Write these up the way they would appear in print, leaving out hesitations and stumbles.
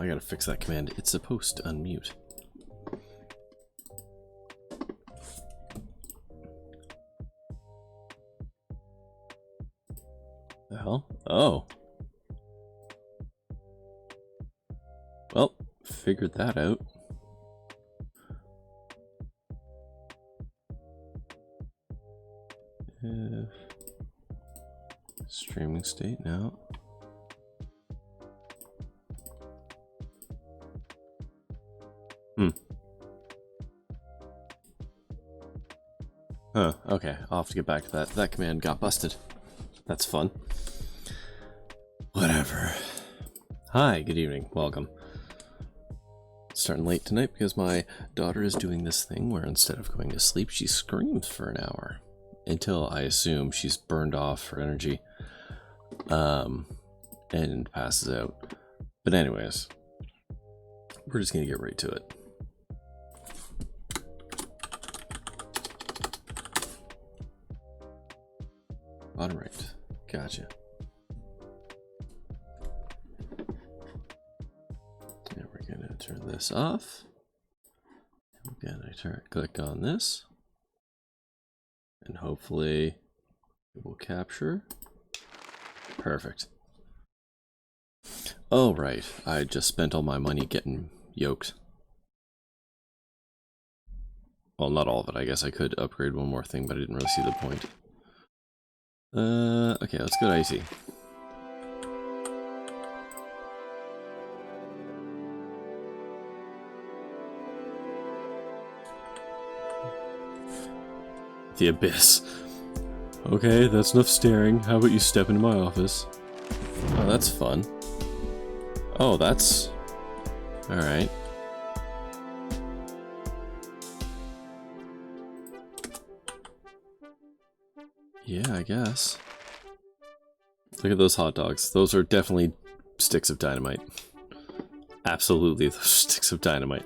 I gotta fix that command. It's supposed to unmute. The hell? Oh. Well, figured that out. Streaming state now. Huh, okay, I'll have to get back to that. That command got busted. That's fun. Whatever. Hi, good evening, welcome. Starting late tonight because my daughter is doing this thing where instead of going to sleep, she screams for an hour. Until I assume she's burned off her energy. And passes out. But anyways, we're just gonna get right to it. Bottom right. Gotcha. And we're gonna turn this off. And we're gonna click on this. And hopefully it will capture. Perfect. Oh, right. I just spent all my money getting yoked. Well, not all of it. I guess I could upgrade one more thing, but I didn't really see the point. Okay, let's go to icy. The abyss. Okay, that's enough staring. How about you step into my office? Oh, that's fun. Oh, that's... Alright. Yeah, I guess. Look at those hot dogs. Those are definitely sticks of dynamite. Absolutely, those sticks of dynamite.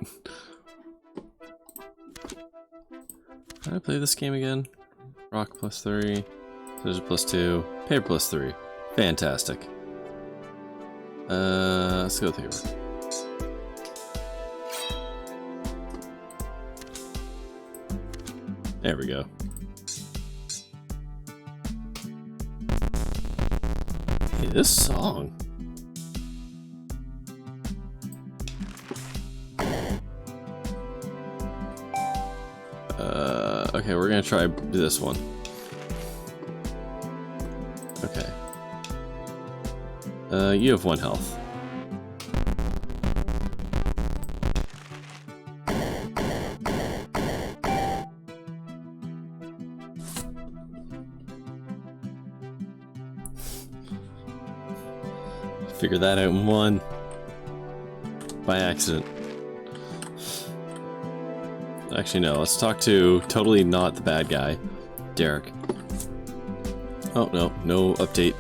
Can I play this game again? Rock +3, scissors +2, paper +3. Fantastic. Let's go through. There we go. Hey, this song. Okay, we're gonna try this one. Okay. You have 1 health. Figure that out in one. By accident. Actually, no. Let's talk to totally not the bad guy, Derek. Oh, no. No update.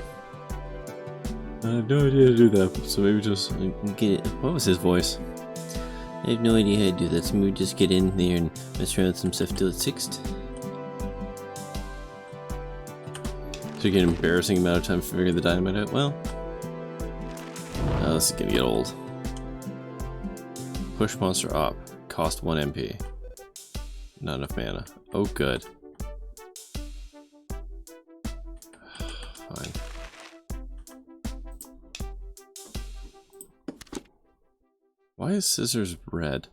I have no idea how to do that, so maybe just get it. What was his voice? I have no idea how to do that, so maybe just get in there and mess around with some stuff till it's fixed. So you get an embarrassing amount of time to figure the dynamite out? Well, this is gonna get old. Push monster up. Cost 1 MP. Not enough mana. Oh, good. Fine. Why is scissors red?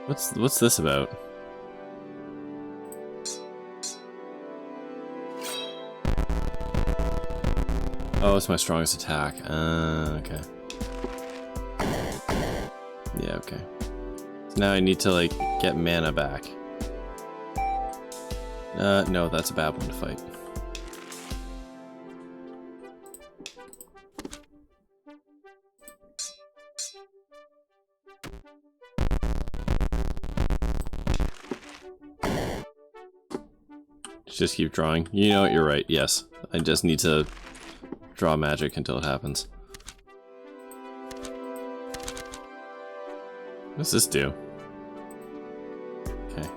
What's this about? Oh, it's my strongest attack. Okay. Yeah, okay. So now I need to, like, get mana back. No, that's a bad one to fight. Just keep drawing. You know what, you're right, yes. I just need to draw magic until it happens. What's this do? Okay.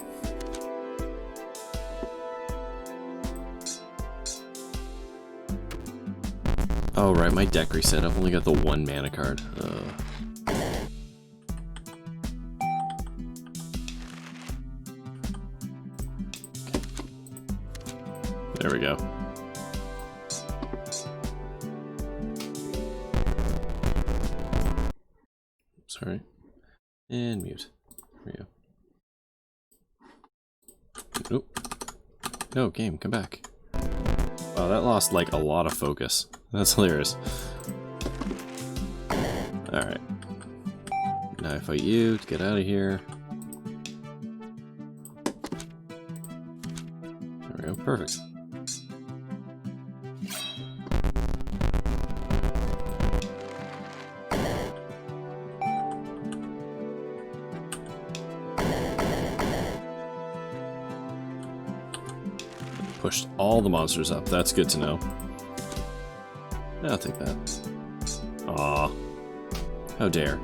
Oh, right, my deck reset. I've only got the 1 mana card. There we go. Sorry. And mute. There we go. Oop. No, game, come back. Wow, that lost like a lot of focus. That's hilarious. Alright. Now I fight you to get out of here. There we go, perfect. Pushed all the monsters up. That's good to know. I'll take that. Aw. How dare.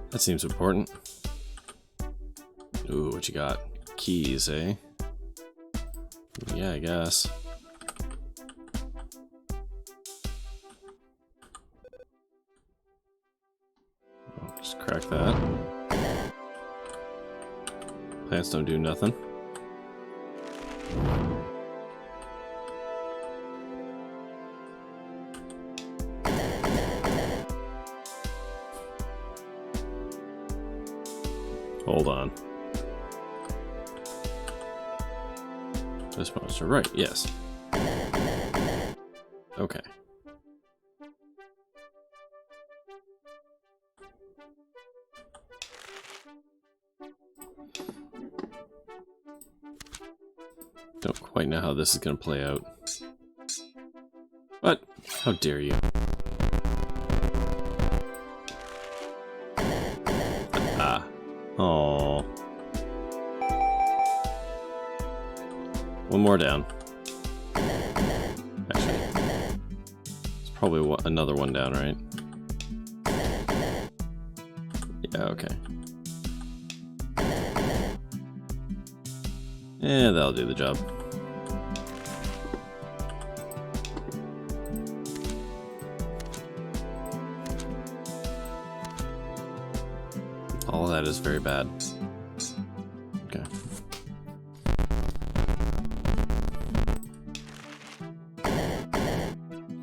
That seems important. Ooh, what you got? Keys, eh? Yeah, I guess. I'll just crack that. Plants don't do nothing. Hold on. This monster, right, yes. Okay. Don't quite know how this is going to play out. What? How dare you? Ah. Oh. One more down. Actually, it's probably another one down, right? Yeah, okay. Yeah, that'll do the job. All of that is very bad. Okay.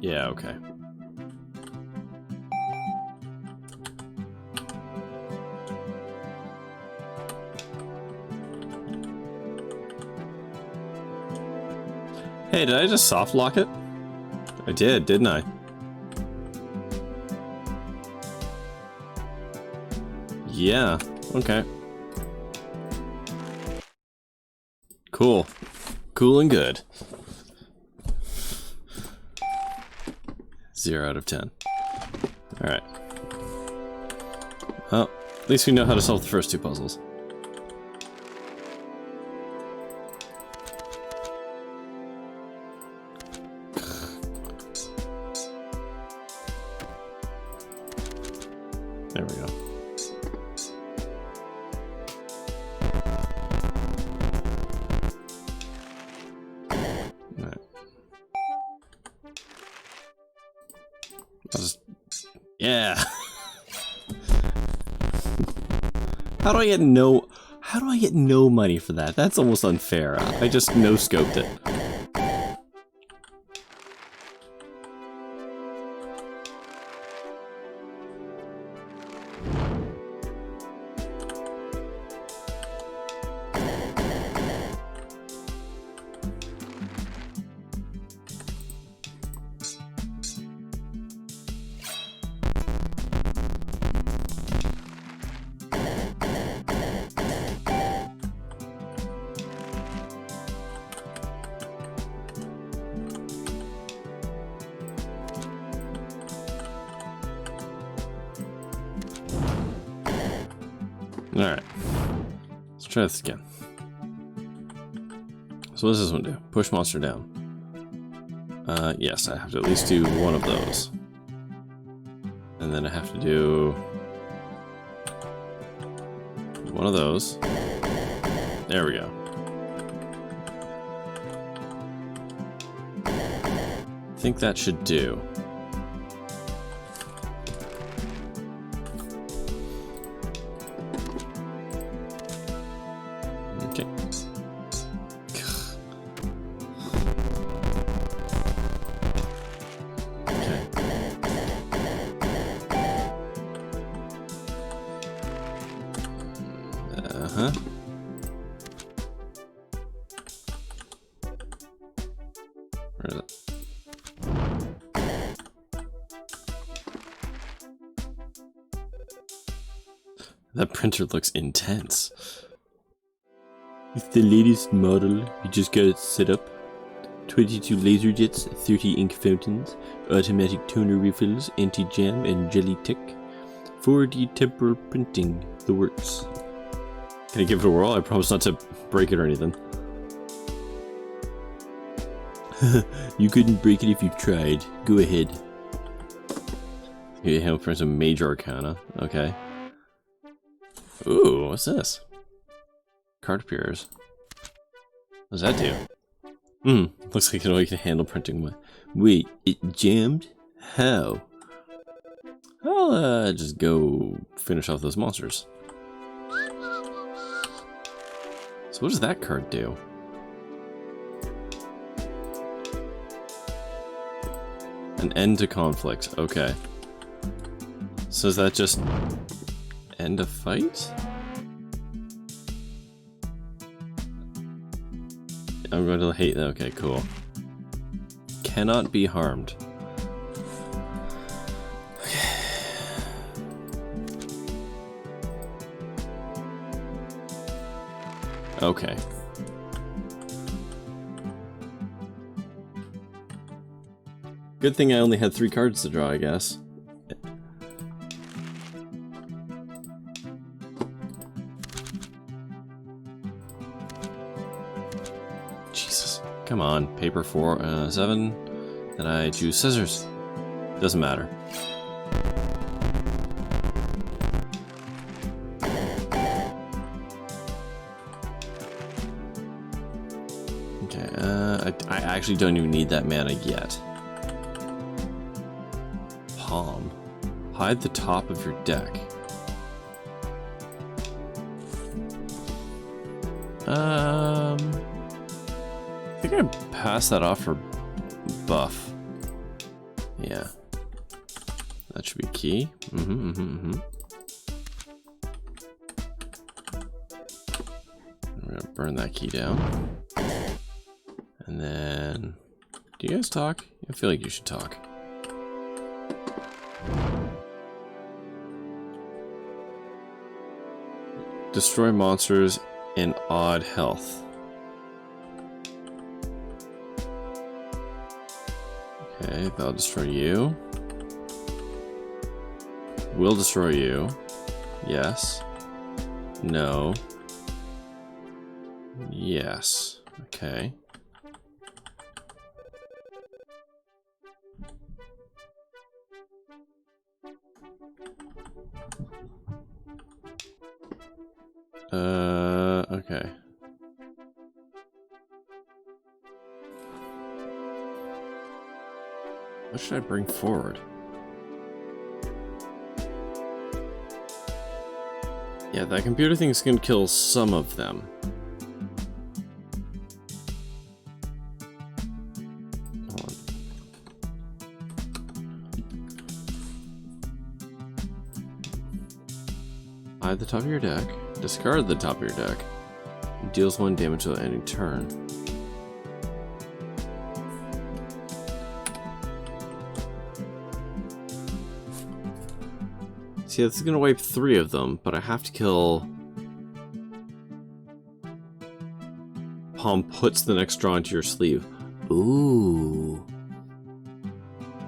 Yeah, okay. Hey, did I just soft lock it? I did, didn't I? Yeah, okay. Cool. Cool and good. 0 out of 10. Alright. Well, at least we know how to solve the first 2 puzzles. There we go. Alright. I'll just... Yeah! How do I get no money for that? That's almost unfair. I just no-scoped it. Alright. Let's try this again. So what does this one do? Push monster down. Yes, I have to at least do one of those. And then I have to do one of those. There we go. I think that should do. Okay. Okay. Uh-huh. Where is it? That printer looks intense. It's the latest model. You just got it set up. 22 laser jets, 30 ink fountains, automatic toner refills, anti-jam, and jelly tech. 4D temporal printing. The works. Can I give it a whirl? I promise not to break it or anything. You couldn't break it if you tried. Go ahead. You have print some major arcana. Okay. Ooh, what's this? Card appears. What does that do? Looks like we can handle printing with. Wait, it jammed? How? I'll just go finish off those monsters. So what does that card do? An end to conflict. Okay. So is that just end a fight? I'm going to hate that. Okay, cool. Cannot be harmed. Okay. Good thing I only had 3 cards to draw, I guess. Jesus. Come on. Paper 4, 7. Then I choose scissors. Doesn't matter. Okay, I actually don't even need that mana yet. Palm. Hide the top of your deck. I think I passed that off for buff. Yeah. That should be key. I'm gonna burn that key down. And then... Do you guys talk? I feel like you should talk. Destroy monsters in odd health. Okay, that'll destroy you. Will destroy you. Yes. No. Yes. Okay. Okay. What should I bring forward? Yeah, that computer thing's gonna kill some of them. Hold on. Hide the top of your deck. Discard the top of your deck. Deals 1 damage to the ending turn. See, this is gonna wipe 3 of them, but I have to kill... Palm puts the next draw into your sleeve. Ooh.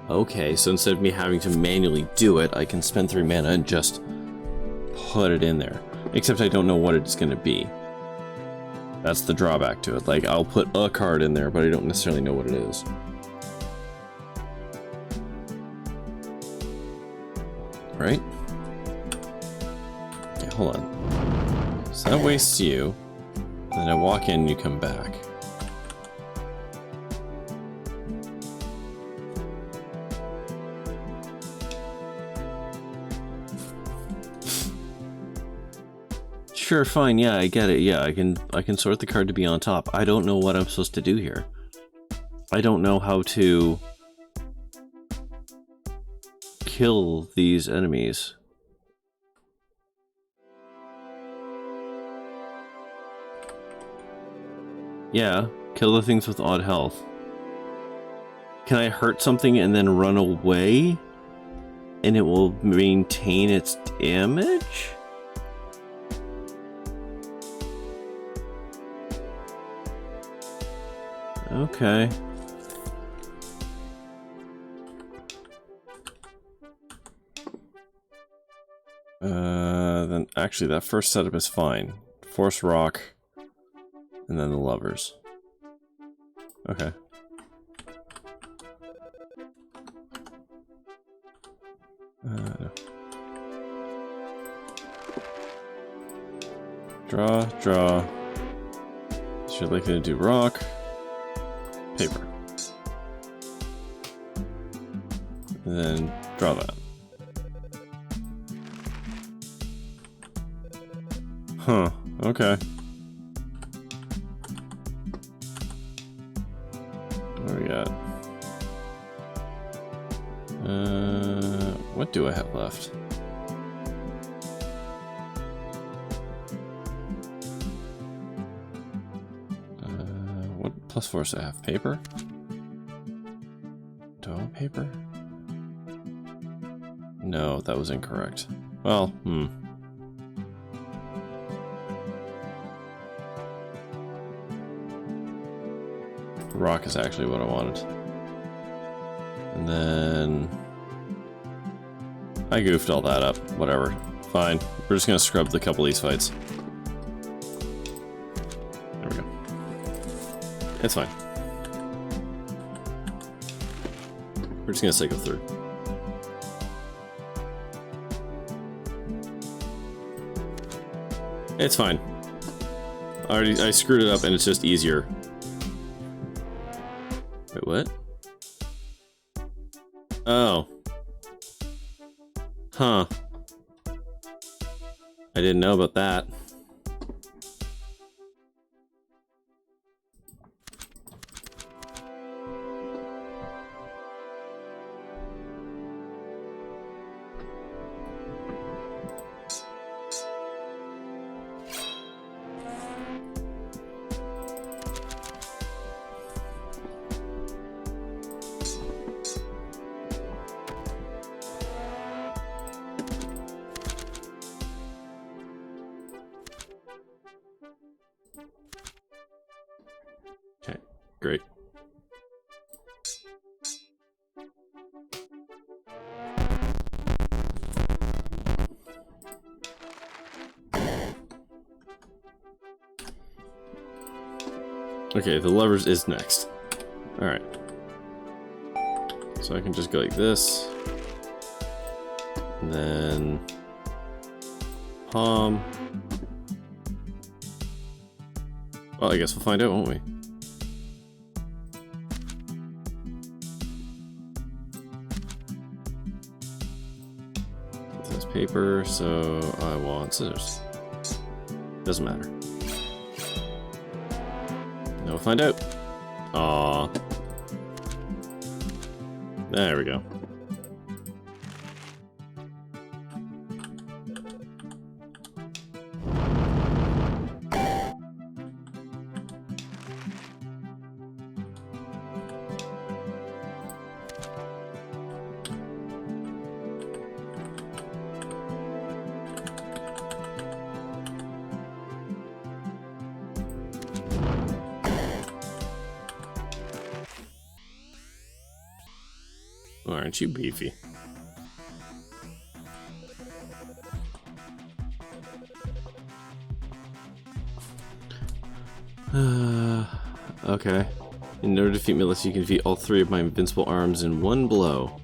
Okay, so instead of me having to manually do it, I can spend 3 mana and just put it in there. Except I don't know what it's gonna be. That's the drawback to it. Like, I'll put a card in there, but I don't necessarily know what it is. right? Okay, hold on. So that wastes you. And then I walk in and you come back. Sure, fine, yeah, I get it. Yeah, I can sort the card to be on top. I don't know what I'm supposed to do here. I don't know how to kill these enemies. Yeah, kill the things with odd health. Can I hurt something and then run away? And it will maintain its damage? Okay. Then actually that first setup is fine. Force rock, and then the lovers. Okay. No. Draw. So you're likely to do rock, paper. And then draw that. Huh, okay. What do we got? What do I have left? What plus force I have? Paper? Do I want paper? No, that was incorrect. Well, Rock is actually what I wanted. And then I goofed all that up. Whatever. Fine. We're just gonna scrub the couple of these fights. There we go. It's fine. We're just gonna cycle through. It's fine. I screwed it up and it's just easier. Wait, what? Oh. Huh. I didn't know about that. Okay, great. Okay, the levers is next. Alright. So I can just go like this. And then palm. Well, I guess we'll find out, won't we? This paper, so I want scissors. Doesn't matter. Now we'll find out. Aww. There we go. Aren't you beefy? Okay. In order to defeat me, unless you can defeat all three of my invincible arms in one blow.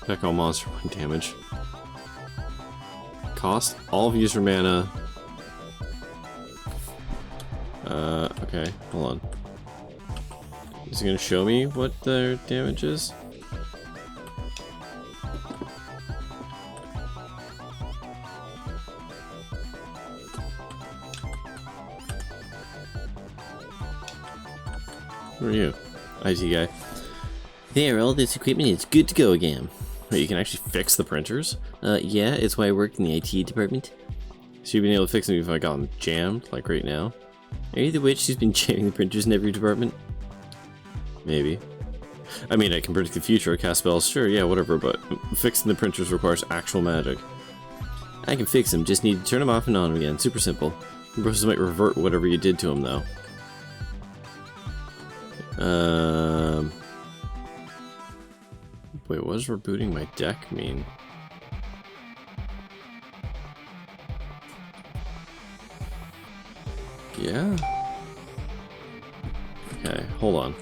Check all monster 1 damage. Cost all of user mana. Okay, hold on. Is it gonna show me what their damage is? Who are you? IT guy. There, all this equipment is good to go again. Wait, you can actually fix the printers? Yeah, it's why I worked in the IT department. So you've been able to fix them if I got them jammed, like right now? Are you the witch who's been jamming the printers in every department? Maybe. I mean, I can predict the future, cast spells, sure, yeah, whatever, but fixing the printers requires actual magic. I can fix them, just need to turn them off and on again, super simple. The process might revert whatever you did to them, though. Wait, what does rebooting my deck mean? Yeah? Okay, hold on.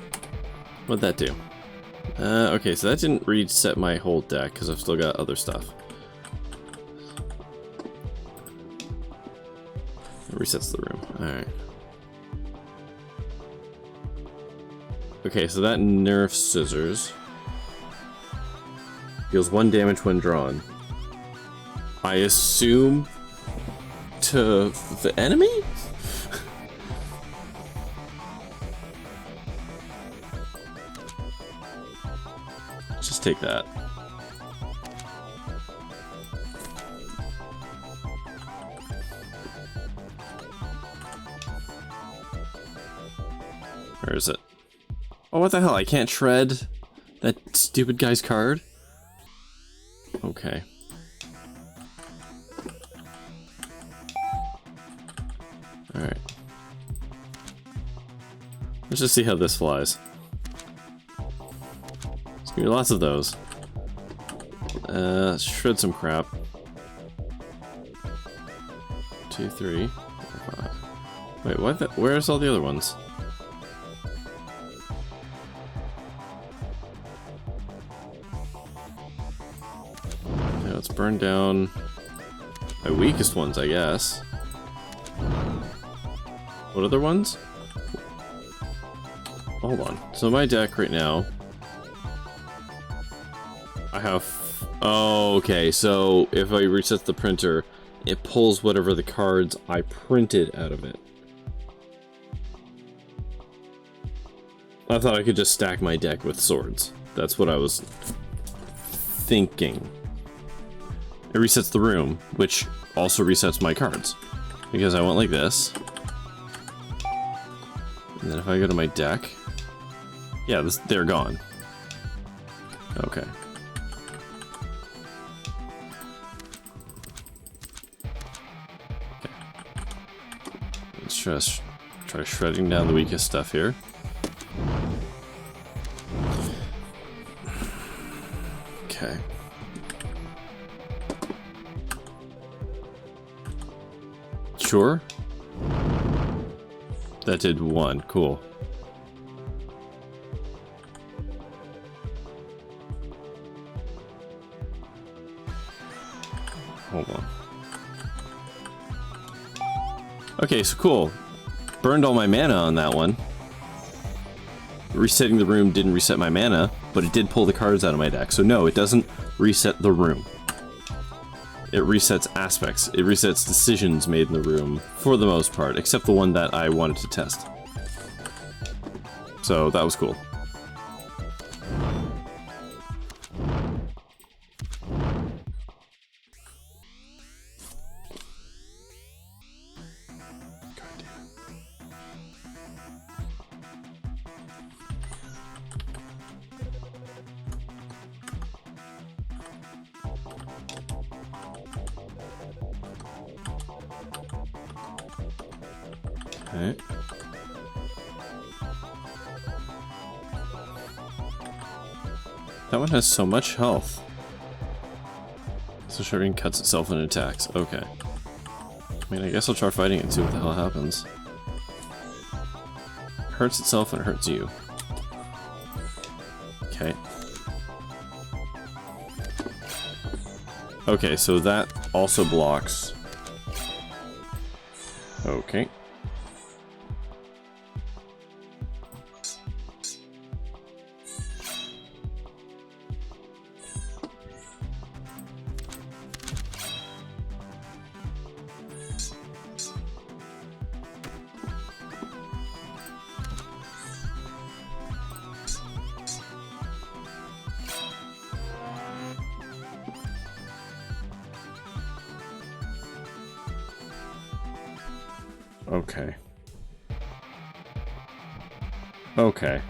What'd that do? Okay, so that didn't reset my whole deck, because I've still got other stuff. It resets the room. Alright. Okay, so that nerfs scissors. Deals 1 damage when drawn. I assume to the enemy? Just take that. Where is it? Oh, what the hell? I can't shred that stupid guy's card? Okay. Alright. Let's just see how this flies. There's gonna be lots of those. Shred some crap. 2, 3, 4, 5. Wait, what? Where's all the other ones? Let's burn down my weakest ones, I guess. What other ones? Hold on. So my deck right now, I have... Oh, okay. So if I reset the printer, it pulls whatever the cards I printed out of it. I thought I could just stack my deck with swords. That's what I was thinking. It resets the room, which also resets my cards. Because I went like this. And then if I go to my deck... Yeah, they're gone. Okay. Let's just try shredding down the weakest stuff here. Okay. Sure. That did 1. Cool. Hold on. Okay, so cool. Burned all my mana on that one. Resetting the room didn't reset my mana, but it did pull the cards out of my deck. So no, it doesn't reset the room. It resets aspects. It resets decisions made in the room, for the most part, except the one that I wanted to test. So that was cool. Okay. That one has so much health. So Shuriken cuts itself in attacks. Okay. I mean, I guess I'll try fighting it and see what the hell happens. Hurts itself and it hurts you. Okay. Okay, so that also blocks. Okay. Okay. Okay.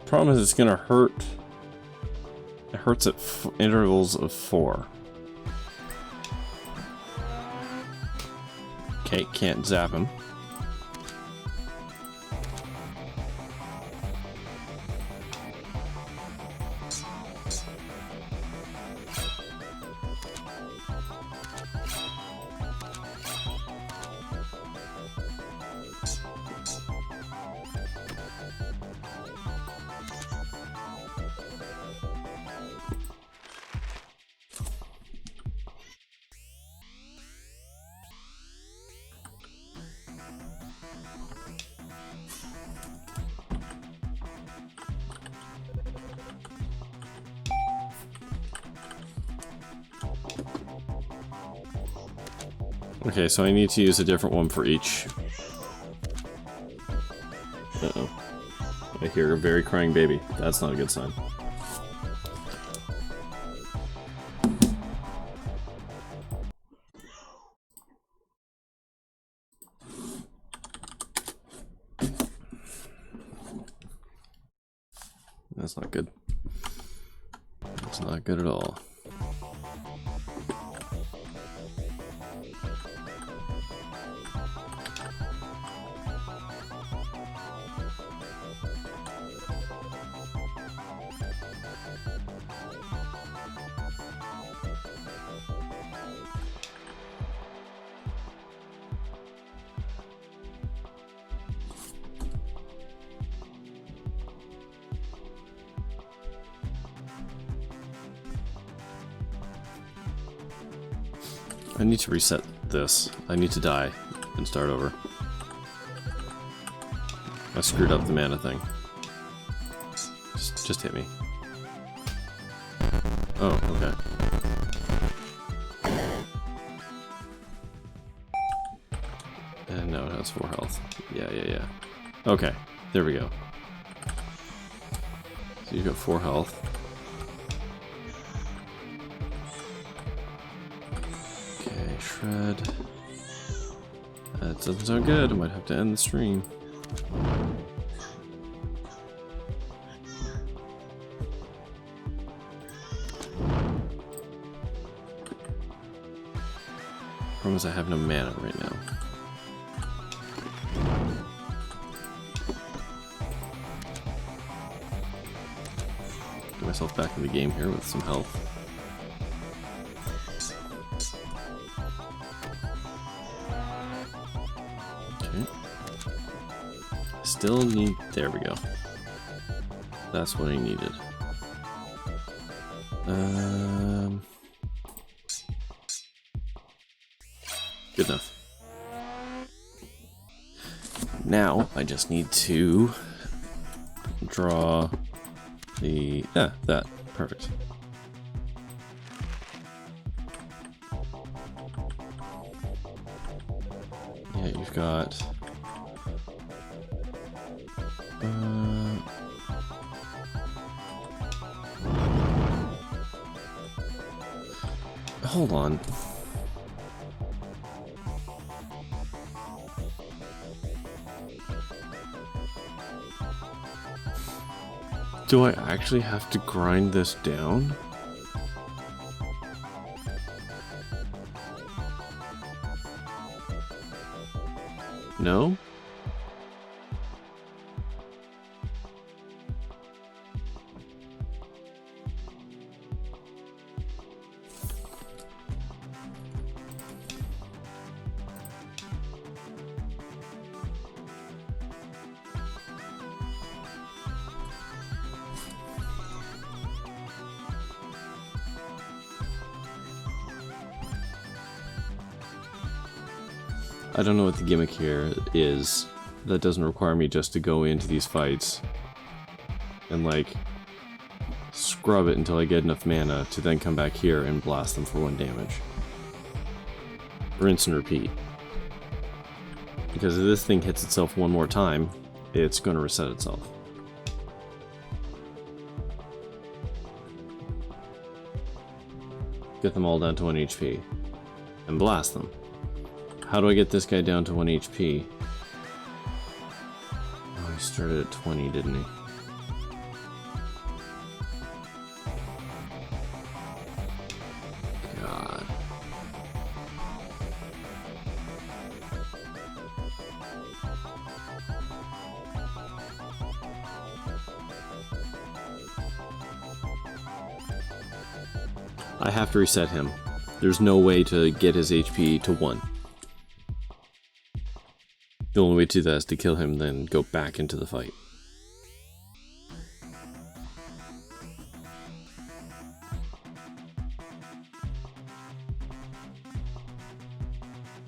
Problem is, it's gonna hurt. It hurts at intervals of 4. Okay, can't zap him. Okay, so I need to use a different one for each. Uh-oh. I hear a very crying baby. That's not a good sign. That's not good. That's not good at all. I need to reset this. I need to die and start over. I screwed up the mana thing. Just hit me. Oh, okay. And now it has 4 health. Yeah. Okay, there we go. So you've got 4 health. Shred. That doesn't sound good. I might have to end the stream. Problem is I have no mana right now. Get myself back in the game here with some health. Still need... There we go. That's what I needed. Good enough. Now, I just need to draw the... Yeah, that. Perfect. Yeah, you've got... Hold on. Do I actually have to grind this down? No? I don't know what the gimmick here is that doesn't require me just to go into these fights and like scrub it until I get enough mana to then come back here and blast them for 1 damage. Rinse and repeat. Because if this thing hits itself one more time, it's going to reset itself. Get them all down to 1 HP. And blast them. How do I get this guy down to 1 HP? Oh, he started at 20, didn't he? God. I have to reset him. There's no way to get his HP to 1. The only way to do that is to kill him, then go back into the fight.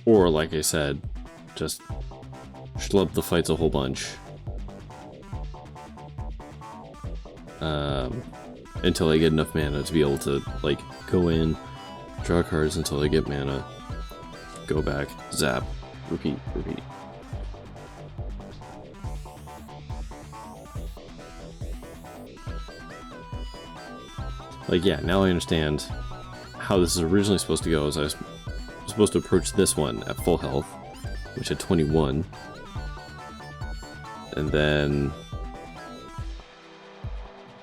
Or, like I said, just schlub the fights a whole bunch. Until I get enough mana to be able to, like, go in, draw cards until I get mana, go back, zap, repeat, repeat. Like, yeah, now I understand how this is originally supposed to go. Is I was supposed to approach this one at full health, which had 21, and then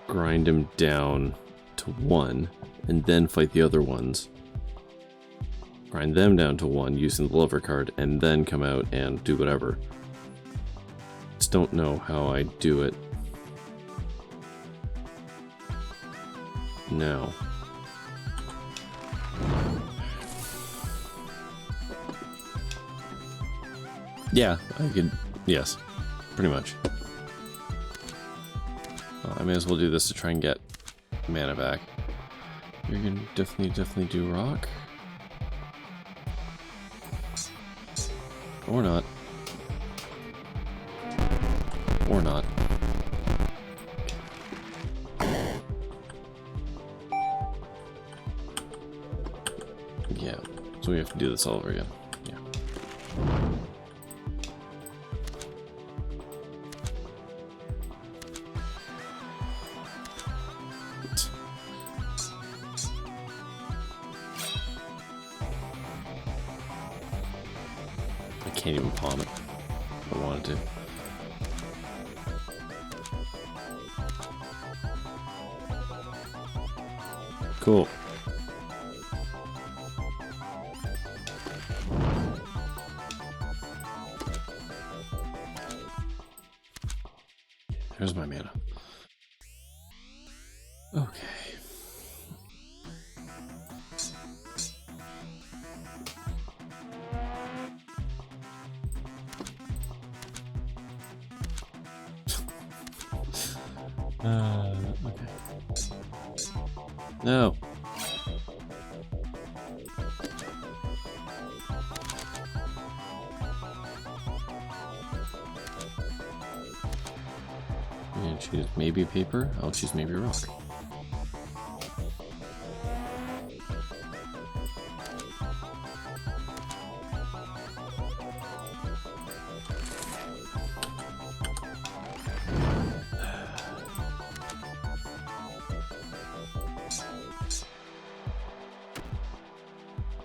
grind him down to 1, and then fight the other ones. Grind them down to 1 using the lever card, and then come out and do whatever. Just don't know how I do it. No. Yeah, I could. Yes, pretty much. Well, I may as well do this to try and get mana back. You're gonna definitely do rock. Or not. Or not. Yeah, so we have to do this all over again. Yeah. I can't even palm it if I wanted to. Cool. There's my mana. Okay. Okay. No. You're gonna choose maybe paper? I'll choose maybe rock.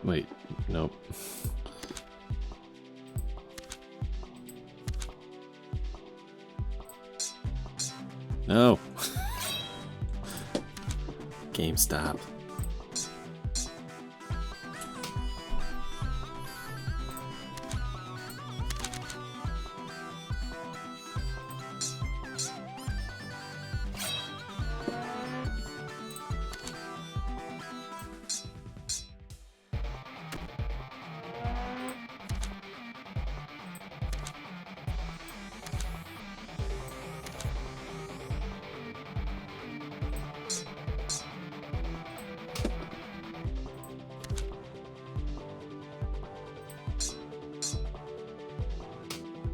Wait, nope. No. Game stop.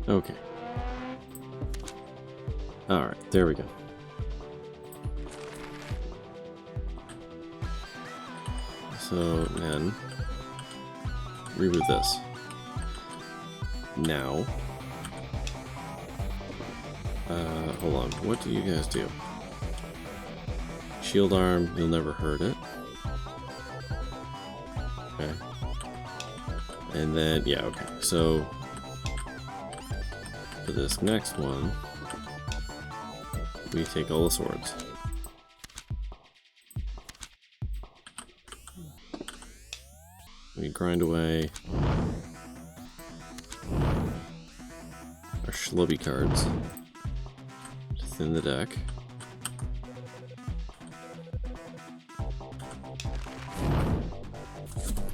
Okay. Alright, there we go. So then, reboot this. Now, hold on, what do you guys do? Shield arm, you'll never hurt it. Okay. And then, yeah, okay, so for this next one, we take all the swords. We grind away our schlubby cards to thin the deck.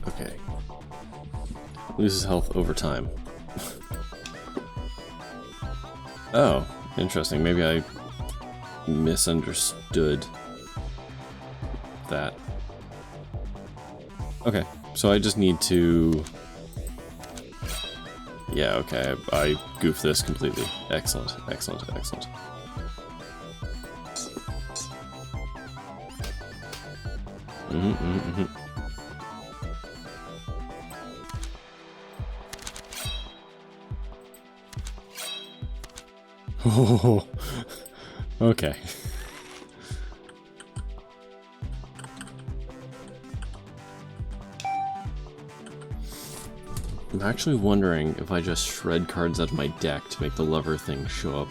Okay. Loses health over time. Oh, interesting. Maybe I misunderstood that. Okay. So I just need to... Yeah, okay, I goofed this completely. Excellent, excellent, excellent. Oh, okay. I'm actually wondering if I just shred cards out of my deck to make the lover thing show up.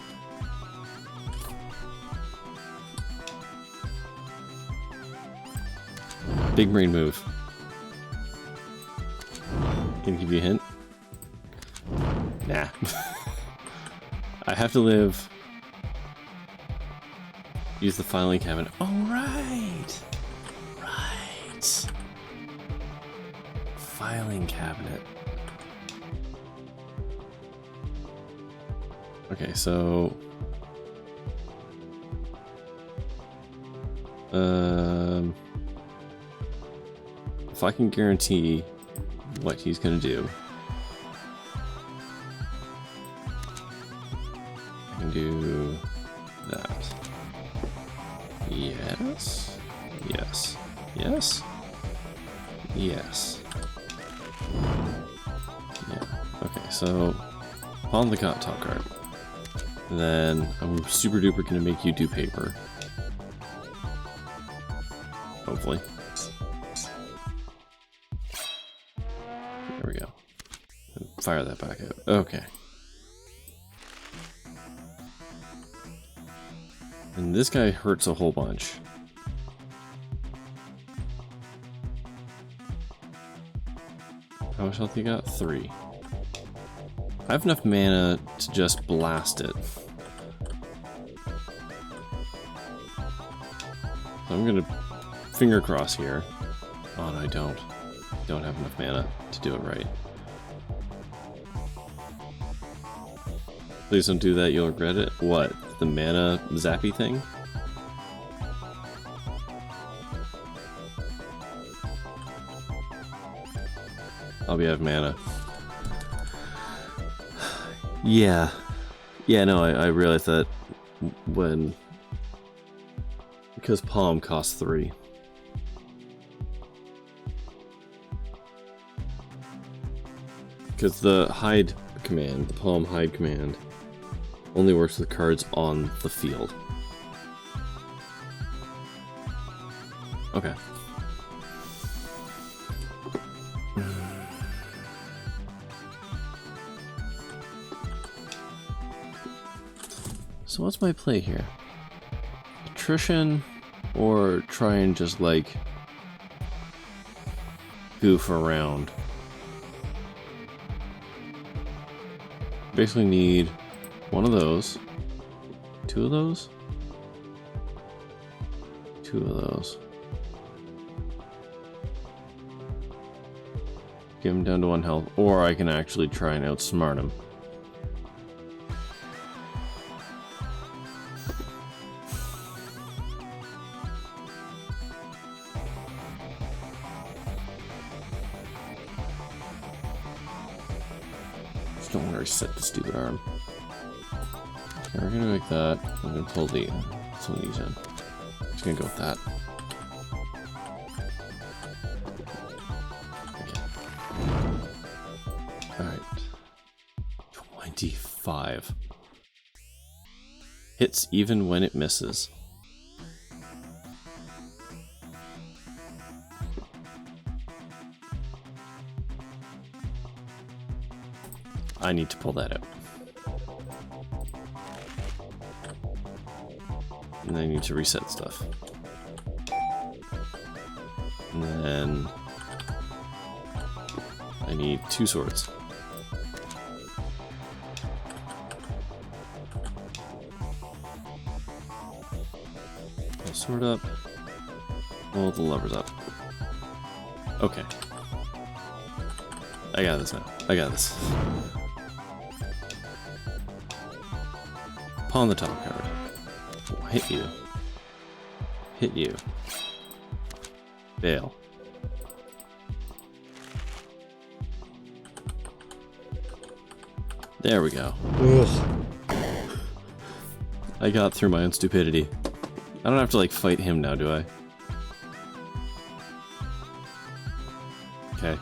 Big brain move. Can I give you a hint? Nah. I have to live. Use the filing cabinet. Oh, right! Right. Filing cabinet. Okay, so... if I can guarantee what he's gonna do, I can do that. Yes. Yes. Yes. Yes. Yeah. Okay, so pawn the top card. And then I'm super duper gonna make you do paper. Hopefully. There we go. And fire that back out. Okay. And this guy hurts a whole bunch. How much health you got? 3. I have enough mana to just blast it. So I'm gonna finger cross here. Oh no, I don't. I don't have enough mana to do it right. Please don't do that, you'll regret it. What? The mana zappy thing? I'll be out of mana. Yeah. Yeah, no, I realized that when... because Palm costs 3. Because the hide command, the Palm hide command, only works with cards on the field. Okay. So what's my play here? Attrition, or try and just like goof around? Basically need one of those, 2 of those, 2 of those. Get him down to 1 health, or I can actually try and outsmart him. don't want to reset the stupid arm. Okay, we're gonna make that. I'm gonna pull some of these in. Just gonna go with that. Okay. Alright. 25. Hits even when it misses. I need to pull that out. And I need to reset stuff. And then I need 2 swords. Pull sword up. Pull the levers up. Okay. I got this now. I got this. Pawn the top card. Oh, hit you. Hit you. Fail. There we go. Ugh. I got through my own stupidity. I don't have to like fight him now, do I? Okay.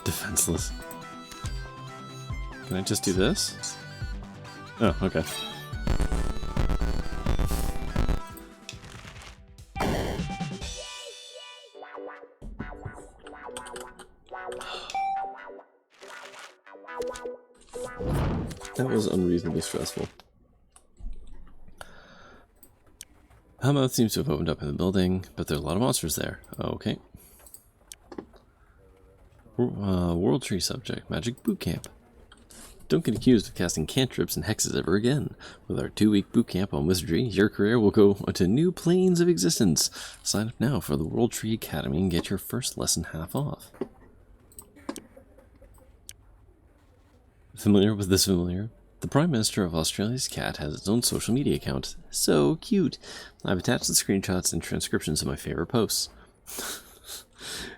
Defenseless. Can I just do this? Oh, okay. That was unreasonably stressful. Hellmouth seems to have opened up in the building, but there's a lot of monsters there. Okay. World Tree subject, Magic Boot Camp. Don't get accused of casting cantrips and hexes ever again. With our 2-week boot camp on wizardry, your career will go to new planes of existence. Sign up now for the World Tree Academy and get your first lesson half off. Familiar with this familiar? The Prime Minister of Australia's cat has its own social media account. So cute. I've attached the screenshots and transcriptions of my favorite posts.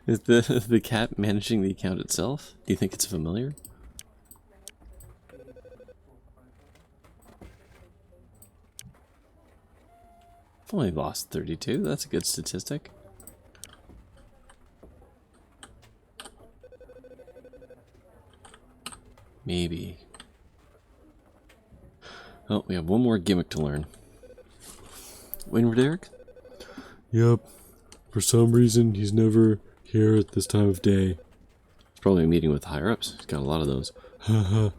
Is the cat managing the account itself? Do you think it's familiar? I've only lost 32. That's a good statistic. Maybe. Oh, we have one more gimmick to learn. Windward Eric? Yep. For some reason, he's never here at this time of day. It's probably a meeting with the higher-ups. He's got a lot of those. Haha.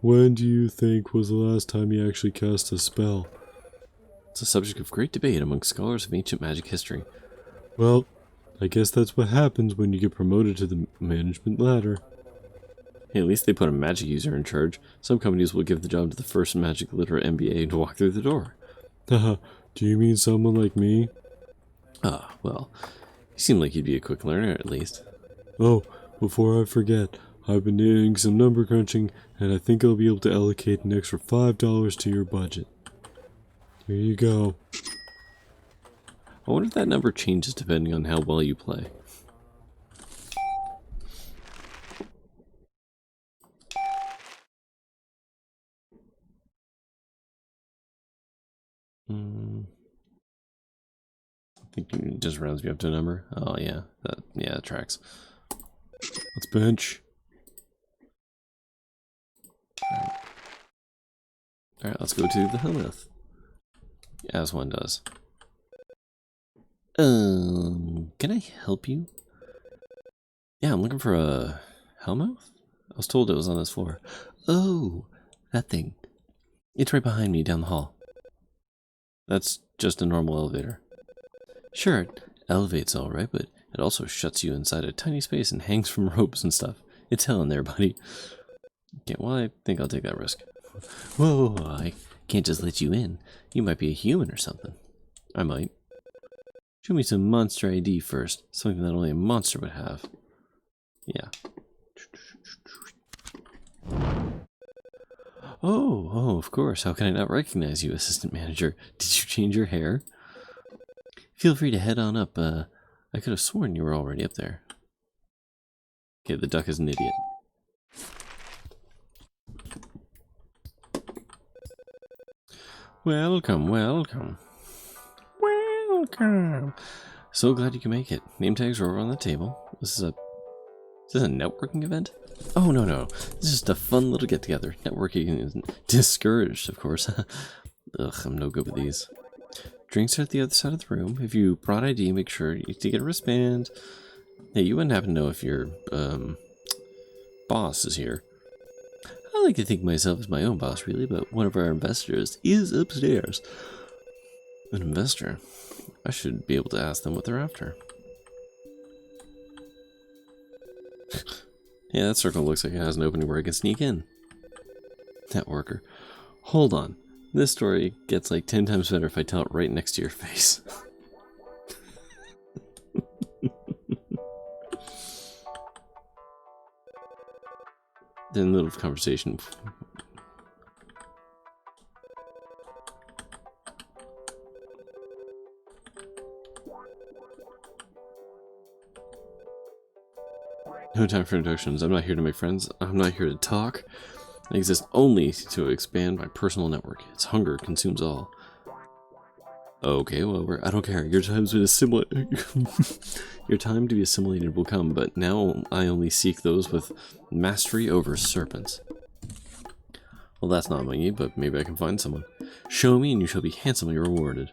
When do you think was the last time he actually cast a spell? It's a subject of great debate among scholars of ancient magic history. Well, I guess that's what happens when you get promoted to the management ladder. Hey, at least they put a magic user in charge. Some companies will give the job to the first magic literate MBA to walk through the door. Haha, do you mean someone like me? Ah, well, you seem like you'd be a quick learner at least. Oh, before I forget, I've been doing some number crunching, and I think I'll be able to allocate an extra $5 to your budget. Here you go. I wonder if that number changes depending on how well you play. I think it just rounds me up to a number. Oh yeah, that tracks. Let's bench. Alright, let's go to the Hellmouth. As one does. Can I help you? Yeah, I'm looking for a Hellmouth? I was told it was on this floor. Oh, that thing. It's right behind me down the hall. That's just a normal elevator. Sure, it elevates alright, but it also shuts you inside a tiny space and hangs from ropes and stuff. It's hell in there, buddy. Okay, well, I think I'll take that risk. Whoa, I can't just let you in. You might be a human or something. I might. Show me some monster ID first. Something that only a monster would have. Yeah. Oh, of course. How can I not recognize you, assistant manager? Did you change your hair? Feel free to head on up. I could have sworn you were already up there. Okay, the duck is an idiot. Welcome, welcome. Welcome. So glad you can make it. Name tags are over on the table. Is this a networking event? Oh, no. This is just a fun little get-together. Networking isn't discouraged, of course. Ugh, I'm no good with these. Drinks are at the other side of the room. If you brought ID, make sure you get a wristband. Hey, you wouldn't happen to know if your, boss is here. I like to think of myself as my own boss, really, but one of our investors is upstairs. An investor? I should be able to ask them what they're after. Yeah, that circle looks like it has an opening where I can sneak in. Networker. Hold on. This story gets like 10 times better if I tell it right next to your face. Then a little conversation. No time for introductions. I'm not here to make friends. I'm not here to talk. I exist only to expand my personal network. Its hunger consumes all. Okay, well, I don't care. Your time to assimilate. Your time to be assimilated will come, but now I only seek those with mastery over serpents. Well, that's not me, but maybe I can find someone. Show me, and you shall be handsomely rewarded.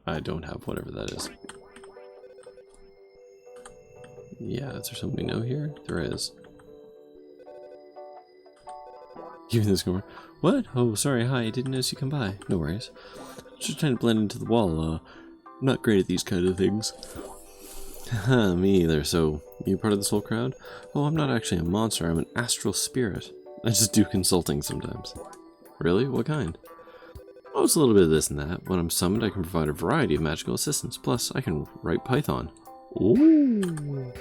I don't have whatever that is. Yeah, is there something we know here? There is. Give me this going. What? Oh, sorry. Hi, I didn't notice you come by. No worries. Just trying to blend into the wall. I'm not great at these kind of things. Haha, me either. So, you part of this whole crowd? Oh, I'm not actually a monster. I'm an astral spirit. I just do consulting sometimes. Really? What kind? Oh, it's a little bit of this and that. When I'm summoned, I can provide a variety of magical assistance. Plus, I can write Python. Ooh.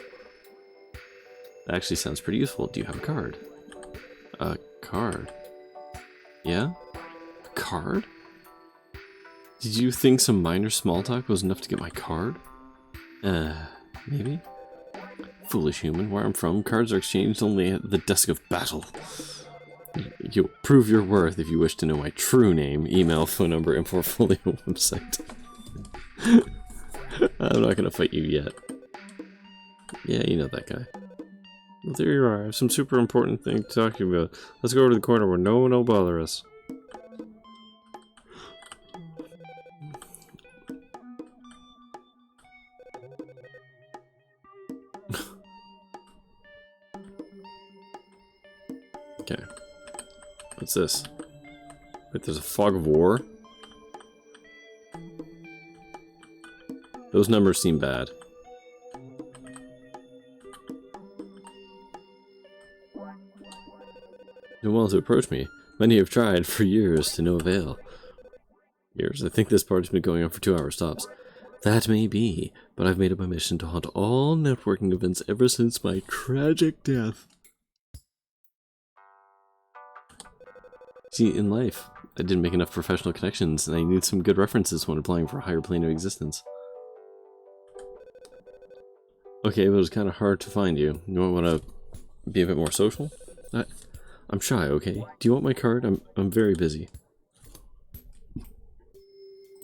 That actually sounds pretty useful. Do you have a card? A card? Yeah? A card? Did you think some minor small talk was enough to get my card? Maybe? Foolish human. Where I'm from, cards are exchanged only at the desk of battle. You'll prove your worth if you wish to know my true name, email, phone number, and portfolio website. I'm not gonna fight you yet. Yeah, you know that guy. Well, there you are. I have some super important thing to talk to you about. Let's go over to the corner where no one will bother us. Okay. What's this? Wait, there's a fog of war? Those numbers seem bad. No one to approach me. Many have tried for years to no avail. Years? I think this party's been going on for 2 hours tops. That may be, but I've made it my mission to haunt all networking events ever since my tragic death. See, in life, I didn't make enough professional connections, and I need some good references when applying for a higher plane of existence. Okay, but it was kind of hard to find you. You want to be a bit more social? I'm shy, okay? Do you want my card? I'm very busy.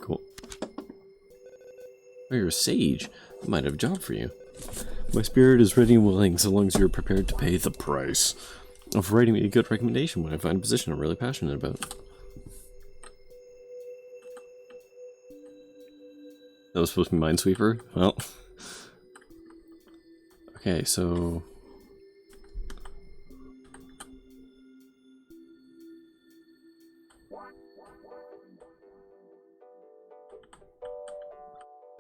Cool. Oh, you're a sage. I might have a job for you. My spirit is ready and willing, so long as you're prepared to pay the price of writing me a good recommendation when I find a position I'm really passionate about. That was supposed to be Minesweeper? Well. Okay, so...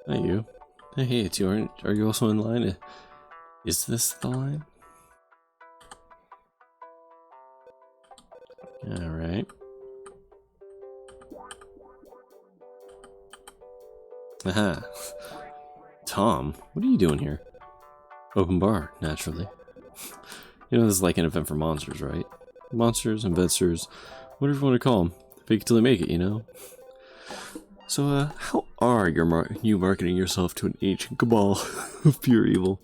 Hi, you. Hey, it's you. Are you also in line? Is this the line? Alright. Aha. Tom, what are you doing here? Open bar, naturally. You know, this is like an event for monsters, right? Monsters, investors, whatever you want to call them. Fake it till they make it, you know? So, how are you marketing yourself to an ancient cabal of pure evil?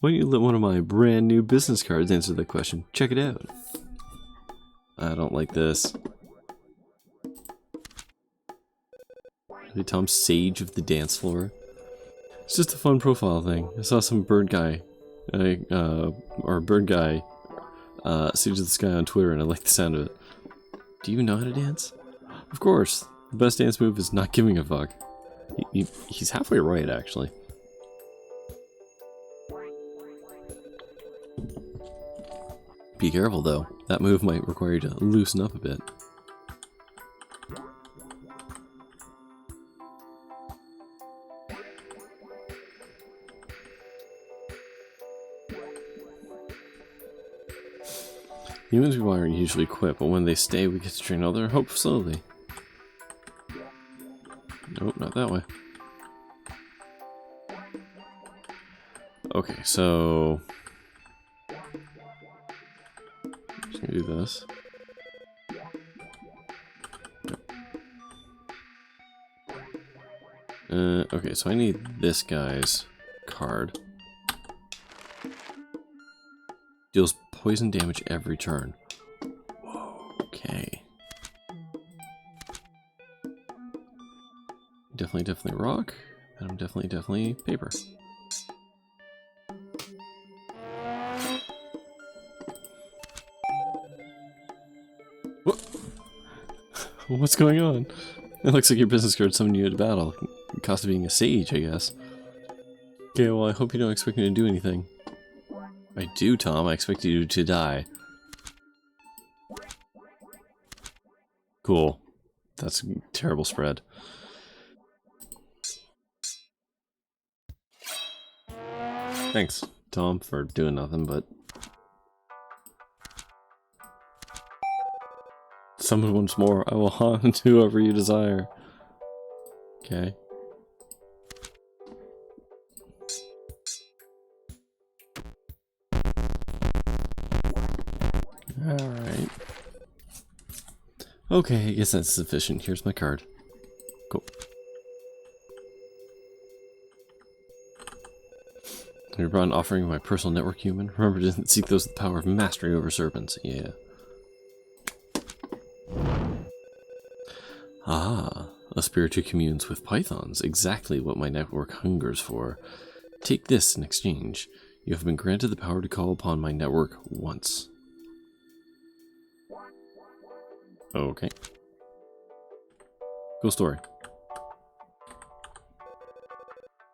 Why don't you let one of my brand new business cards answer that question? Check it out. I don't like this. Really, Tom Sage of the dance floor? It's just a fun profile thing. I saw some bird guy, Sage of the Sky on Twitter, and I like the sound of it. Do you know how to dance? Of course. The best dance move is not giving a fuck. He's halfway right, actually. Be careful, though. That move might require you to loosen up a bit. Humans we are usually quit, but when they stay, we get to train all their hope slowly. Nope, not that way. Okay, so... I'm just gonna do this. Okay, so I need this guy's card. Deals poison damage every turn. Whoa, okay. Definitely rock. And I'm definitely paper. What? What's going on? It looks like your business card summoned you into battle. Cost of being a sage, I guess. Okay, well, I hope you don't expect me to do anything. I do, Tom. I expect you to die. Cool. That's a terrible spread. Thanks, Tom, for doing nothing, but... Summon once more. I will haunt whoever you desire. Okay. Alright. Okay, I guess that's sufficient. Here's my card. Cool. You're brought an offering of my personal network, human. Remember to seek those with the power of mastery over serpents. Yeah. Ah, a spirit who communes with pythons. Exactly what my network hungers for. Take this in exchange. You have been granted the power to call upon my network once. Okay. Cool story.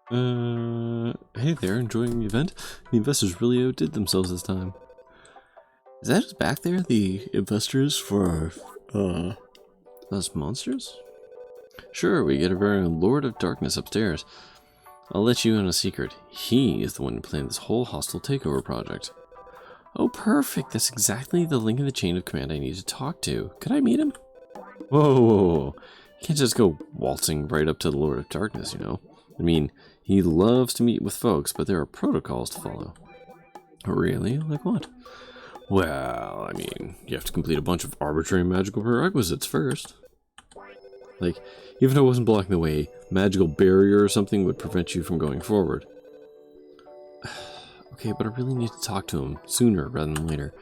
Hey there, enjoying the event? The investors really outdid themselves this time. Is that just back there, the investors for, us monsters? Sure, we get a very Lord of Darkness upstairs. I'll let you in a secret. He is the one who planned this whole hostile takeover project. Oh, perfect. That's exactly the link in the chain of command I need to talk to. Could I meet him? Whoa. You can't just go waltzing right up to the Lord of Darkness, you know. I mean, he loves to meet with folks, but there are protocols to follow. Really? Like what? Well, I mean, you have to complete a bunch of arbitrary magical prerequisites first. Like, even if it wasn't blocking the way, magical barrier or something would prevent you from going forward. Okay, but I really need to talk to him sooner rather than later.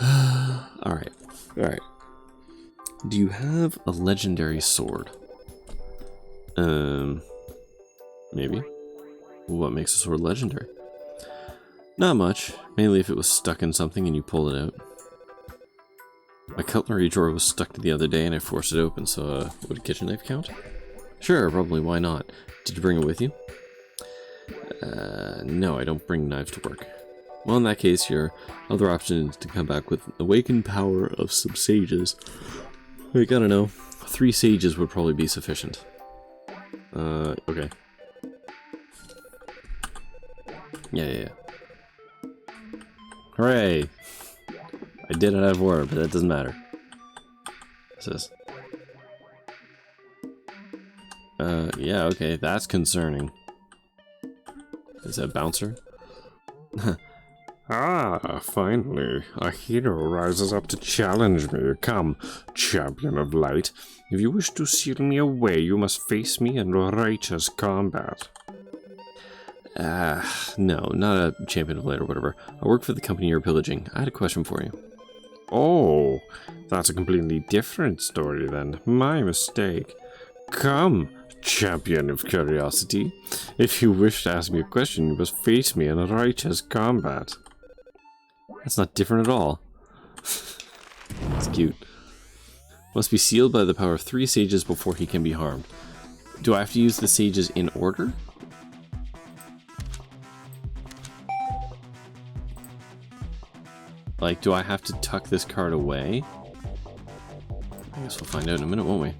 Alright. Do you have a legendary sword? Maybe. What makes a sword legendary? Not much. Mainly if it was stuck in something and you pull it out. My cutlery drawer was stuck the other day and I forced it open, so would a kitchen knife count? Sure, probably, why not? Did you bring it with you? No, I don't bring knives to work. Well, in that case, your other option is to come back with awakened power of some sages. Like, I don't know, 3 sages would probably be sufficient. Okay. Yeah. Hooray! I did it out of order, but that doesn't matter. What's this? Yeah, okay, that's concerning. Is that a bouncer? Ah, finally, a hero rises up to challenge me. Come, champion of light. If you wish to seal me away, you must face me in righteous combat. No, not a champion of light or whatever. I work for the company you're pillaging. I had a question for you. Oh, that's a completely different story then. My mistake. Come, champion of curiosity. If you wish to ask me a question, you must face me in a righteous combat. That's not different at all. It's cute. Must be sealed by the power of 3 sages before he can be harmed. Do I have to use the sages in order? Like, do I have to tuck this card away? I guess we'll find out in a minute, won't we?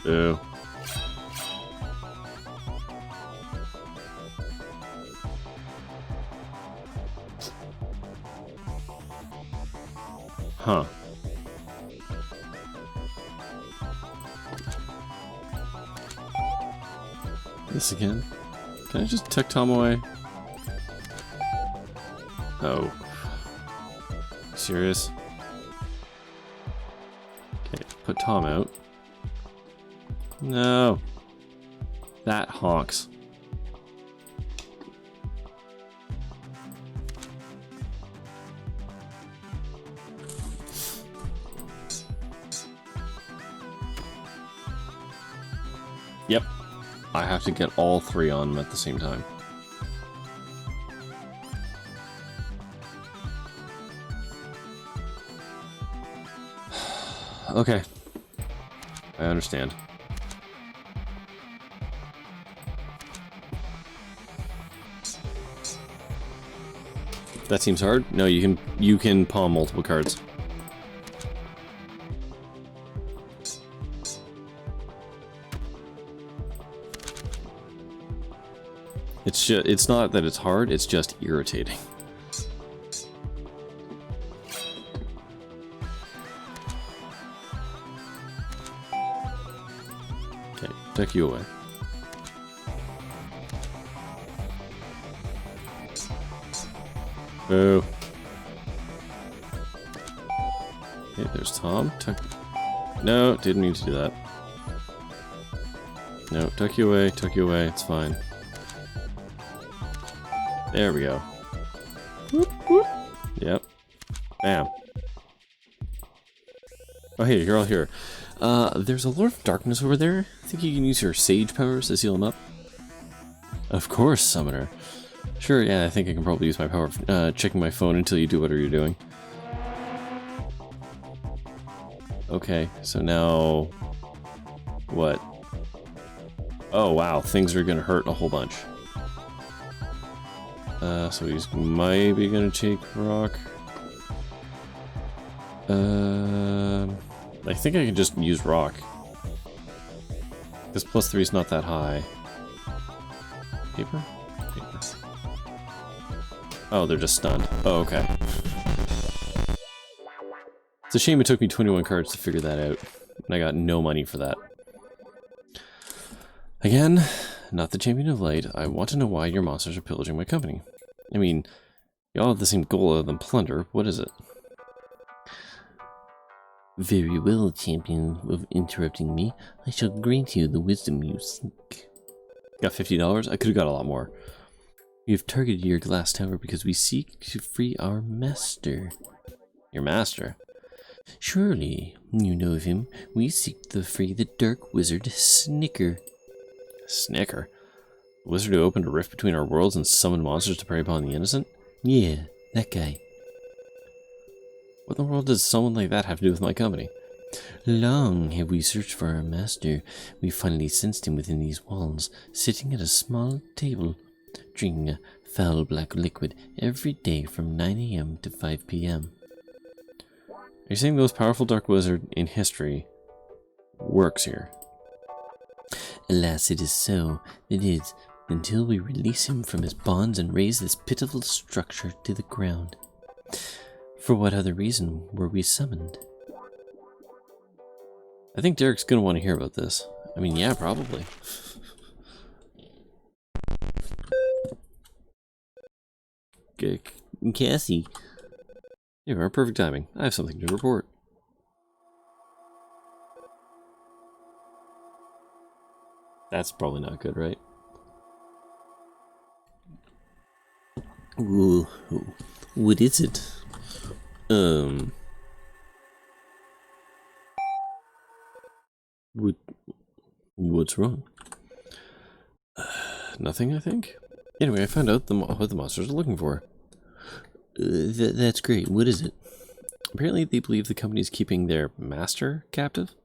Oh. Huh. This again? Can I just tuck Tom away? Oh. Serious? Okay, put Tom out. No. That honks. Yep. I have to get all 3 on them at the same time. Okay. I understand. That seems hard. No, you can palm multiple cards. It's not that it's hard, it's just irritating. Okay, tuck you away. Boo. Okay, there's Tom. No, didn't need to do that. No, tuck you away, it's fine. There we go. Whoop, whoop. Yep. Bam. Oh, hey, you're all here. There's a Lord of Darkness over there. I think you can use your Sage powers to seal him up. Of course, Summoner. Sure, yeah, I think I can probably use my power of checking my phone until you do whatever you're doing. Okay, so now... what? Oh, wow, things are gonna hurt a whole bunch. So he's maybe gonna take rock. I think I can just use rock. This +3 is not that high. Paper? Paper. Oh, they're just stunned. Oh, okay. It's a shame it took me 21 cards to figure that out. And I got no money for that. Again, not the champion of light. I want to know why your monsters are pillaging my company. I mean, y'all have the same goal other than plunder. What is it? Very well, champion of interrupting me. I shall grant you the wisdom you seek. Got $50? I could have got a lot more. We have targeted your glass tower because we seek to free our master. Your master? Surely, you know of him. We seek to free the dark wizard Snicker. Snicker? The wizard who opened a rift between our worlds and summoned monsters to prey upon the innocent? Yeah, that guy. What in the world does someone like that have to do with my company? Long have we searched for our master. We finally sensed him within these walls, sitting at a small table, drinking a foul black liquid every day from 9 AM to 5 PM. Are you saying the most powerful dark wizard in history works here? Alas, it is so. It is, until we release him from his bonds and raise this pitiful structure to the ground. For what other reason were we summoned? I think Derek's gonna want to hear about this. I mean, yeah, probably. Cassie. You are perfect timing. I have something to report. That's probably not good, right? Ooh, what is it? What's wrong? Nothing, I think. Anyway, I found out what the monsters are looking for. That's great. What is it? Apparently, they believe the company is keeping their master captive.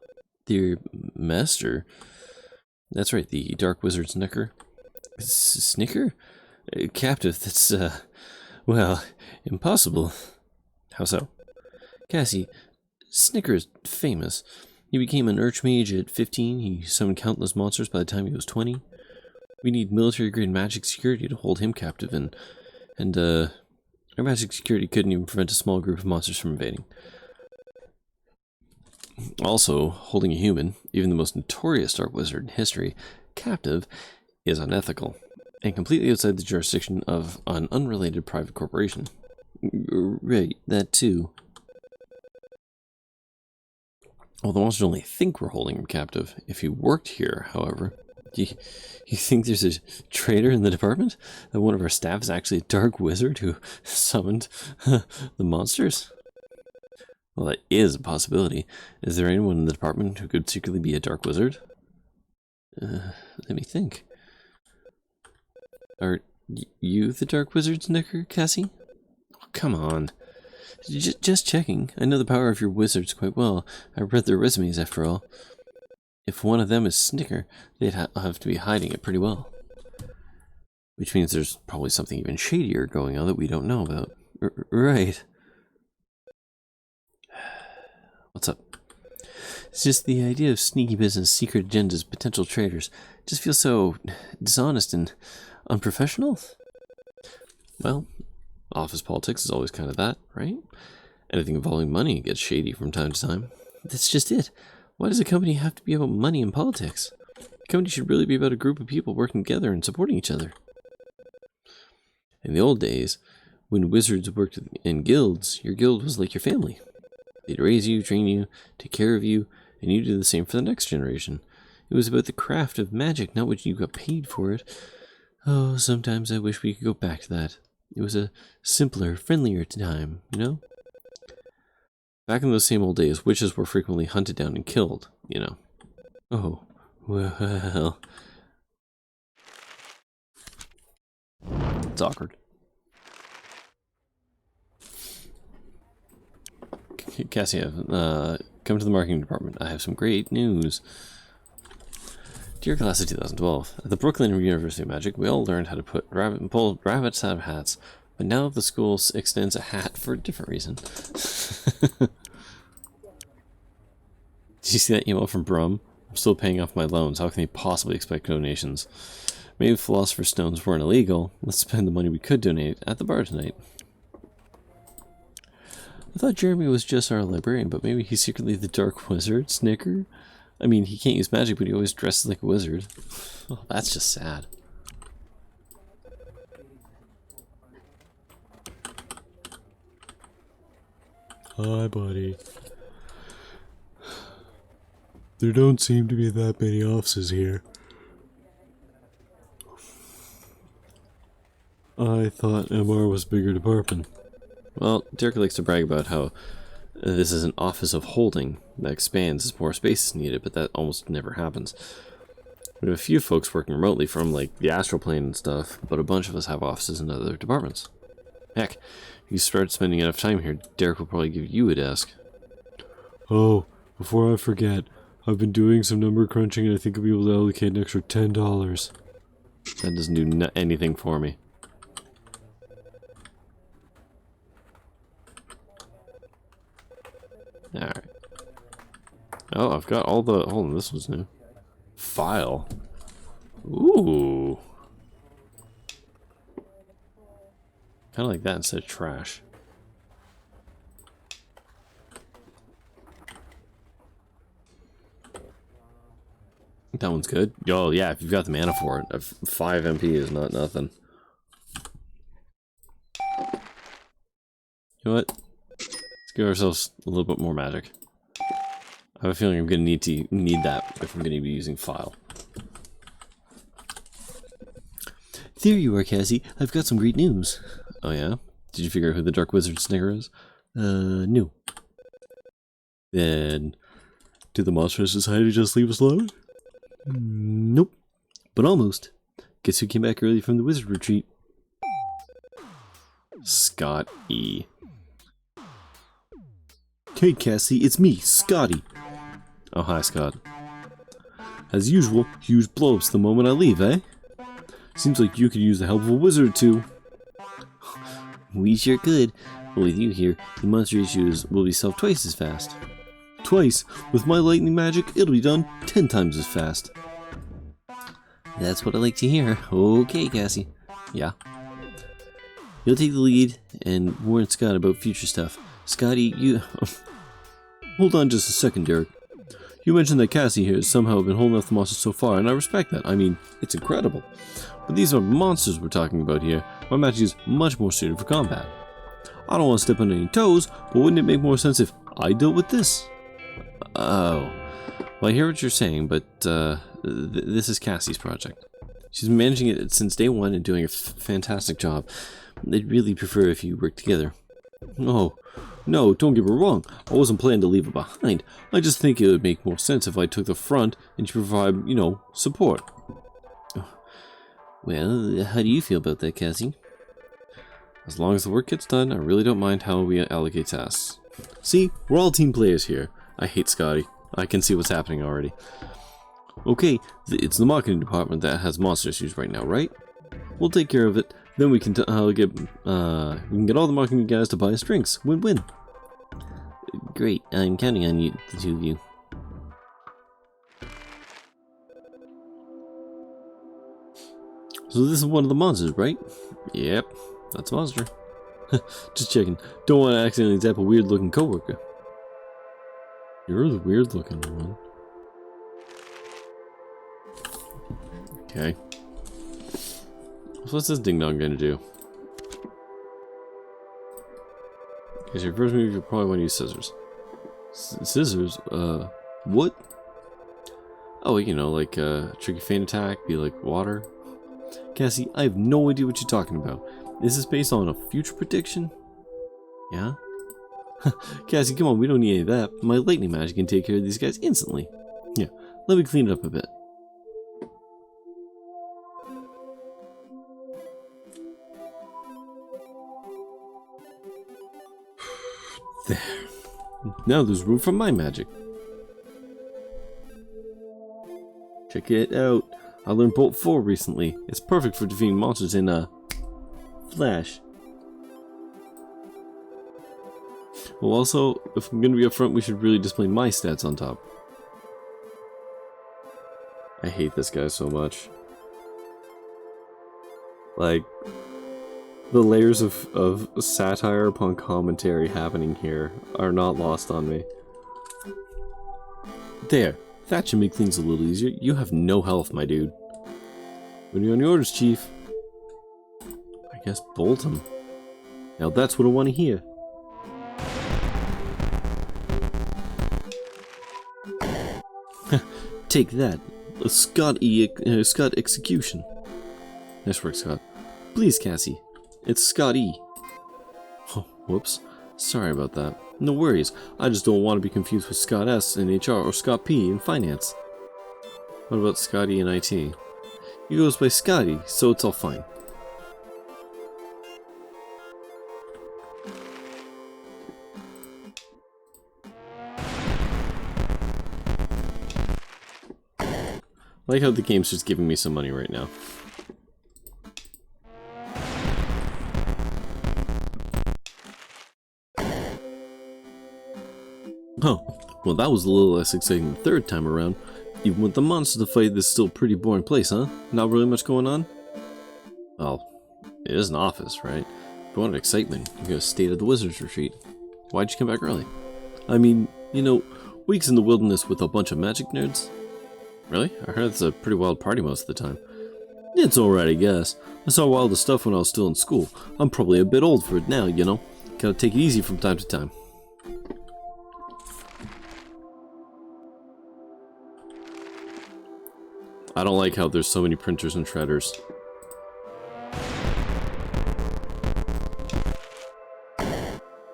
Their master? That's right, the Dark Wizard Snicker. Snicker? Captive, that's, well, impossible. How so? Cassie, Snicker is famous. He became an archmage at 15. He summoned countless monsters by the time he was 20. We need military-grade magic security to hold him captive, and our magic security couldn't even prevent a small group of monsters from invading. Also, holding a human, even the most notorious Dark Wizard in history, captive, is unethical, and completely outside the jurisdiction of an unrelated private corporation. Right, that too. Well, the monsters only think we're holding him captive. If he worked here, however... You think there's a traitor in the department? That one of our staff is actually a dark wizard who summoned the monsters? Well, that is a possibility. Is there anyone in the department who could secretly be a dark wizard? Let me think. Are you the dark wizard, Snicker, Cassie? Oh, come on. Just checking. I know the power of your wizards quite well. I read their resumes, after all. If one of them is Snicker, they'd have to be hiding it pretty well. Which means there's probably something even shadier going on that we don't know about. Right. What's up? It's just the idea of sneaky business, secret agendas, potential traitors. Just feels so dishonest and unprofessional. Well, office politics is always kind of that, right? Anything involving money gets shady from time to time. That's just it. Why does a company have to be about money and politics? A company should really be about a group of people working together and supporting each other. In the old days, when wizards worked in guilds, your guild was like your family. They'd raise you, train you, take care of you, and you do the same for the next generation. It was about the craft of magic, not what you got paid for it. Oh, sometimes I wish we could go back to that. It was a simpler, friendlier time, you know? Back in those same old days, witches were frequently hunted down and killed, you know. Oh, well... It's awkward. Cassie, come to the marketing department. I have some great news. Dear class of 2012, at the Brooklyn University of Magic, we all learned how to pull rabbits out of hats, but now the school extends a hat for a different reason. Did you see that email from Brum? I'm still paying off my loans. How can they possibly expect donations? Maybe if Philosopher's Stones weren't illegal, let's spend the money we could donate at the bar tonight. I thought Jeremy was just our librarian, but maybe he's secretly the Dark Wizard, Snicker? I mean, he can't use magic, but he always dresses like a wizard. Oh, that's just sad. Hi, buddy. There don't seem to be that many offices here. I thought MR was a bigger department. Well, Derek likes to brag about how this is an office of holding that expands as more space is needed, but that almost never happens. We have a few folks working remotely from, like, the astral plane and stuff, but a bunch of us have offices in other departments. Heck, if you start spending enough time here, Derek will probably give you a desk. Oh, before I forget, I've been doing some number crunching and I think I'll be able to allocate an extra $10. That doesn't do anything for me. Alright. Oh, I've got all the... Hold on, this was new. File. Ooh. Kind of like that instead of trash. That one's good. Oh, yeah, if you've got the mana for it. 5 MP is not nothing. You know what? Let's give ourselves a little bit more magic. I have a feeling I'm going to need that if I'm going to be using file. There you are, Cassie. I've got some great news. Oh yeah? Did you figure out who the Dark Wizard Snicker is? No. Then, did the Monster Society just leave us alone? Nope. But almost. Guess who came back early from the Wizard Retreat? Scott E. Hey Cassie, it's me, Scotty. Oh, hi Scott. As usual, huge blow-ups the moment I leave, eh? Seems like you could use the help of a wizard too. We sure could. But with you here, the monster issues will be solved twice as fast. Twice? With my lightning magic, it'll be done 10 times as fast. That's what I like to hear. Okay, Cassie. Yeah. You'll take the lead and warn Scott about future stuff. Scotty, you... Hold on just a second, Derek. You mentioned that Cassie here has somehow been holding off the monsters so far, and I respect that. I mean, it's incredible. But these are monsters we're talking about here. My magic is much more suited for combat. I don't want to step on any toes, but wouldn't it make more sense if I dealt with this? Oh. Well, I hear what you're saying, but this is Cassie's project. She's been managing it since day one and doing a fantastic job. I'd really prefer if you work together. Oh, no, don't get me wrong. I wasn't planning to leave her behind. I just think it would make more sense if I took the front and she provide, you know, support. Well, how do you feel about that, Cassie? As long as the work gets done, I really don't mind how we allocate tasks. See, we're all team players here. I hate Scotty. I can see what's happening already. Okay, it's the marketing department that has monster issues right now, right? We'll take care of it. Then we can get all the marketing guys to buy us drinks. Win-win. Great. I'm counting on you, the two of you. So this is one of the monsters, right? Yep, that's a monster. Just checking. Don't want to accidentally zap a weird-looking coworker. You're the weird-looking one. Okay. So what's this ding-dong gonna do? Okay, so your first move, you probably want to use scissors. Scissors? What? Oh, you know, like tricky feint attack, be like water. Cassie, I have no idea what you're talking about. Is this based on a future prediction? Yeah? Cassie, come on, we don't need any of that. My lightning magic can take care of these guys instantly. Yeah, let me clean it up a bit. There. Now there's room for my magic. Check it out. I learned Bolt 4 recently. It's perfect for defeating monsters in Flash. Well, also, if I'm gonna be upfront, we should really display my stats on top. I hate this guy so much. Like, the layers of satire upon commentary happening here are not lost on me. There. That should make things a little easier. You have no health, my dude. When you're on your orders, Chief. I guess bolt him. Now that's what I want to hear. Take that. A Scott execution. Nice work, Scott. Please, Cassie. It's Scott E. Oh, whoops. Sorry about that. No worries. I just don't want to be confused with Scott S in HR or Scott P in finance. What about Scotty in IT? He goes by Scotty, so it's all fine. I like how the game's just giving me some money right now. Oh, well that was a little less exciting the third time around. Even with the monster to fight, this is still a pretty boring place, huh? Not really much going on? Well, it is an office, right? If you wanted excitement, you could have stayed at the Wizard's Retreat. Why'd you come back early? I mean, you know, weeks in the wilderness with a bunch of magic nerds? Really? I heard it's a pretty wild party most of the time. It's alright, I guess. I saw wilder stuff when I was still in school. I'm probably a bit old for it now, you know? Gotta take it easy from time to time. I don't like how there's so many printers and shredders.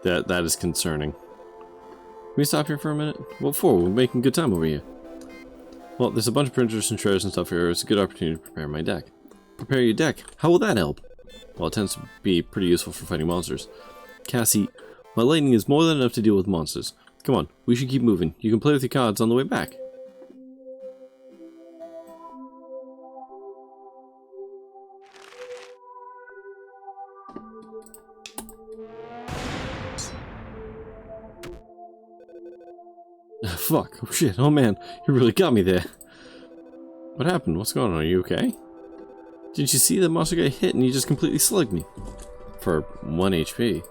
That is concerning. Can we stop here for a minute? What for? We're making good time over here. Well, there's a bunch of printers and shredders and stuff here. It's a good opportunity to prepare my deck. Prepare your deck? How will that help? Well, it tends to be pretty useful for fighting monsters. Cassie, my lightning is more than enough to deal with monsters. Come on, we should keep moving. You can play with your cards on the way back. Fuck. Oh shit. Oh man. You really got me there. What happened? What's going on? Are you okay? Didn't you see that monster got hit and he just completely slugged me? For 1 HP.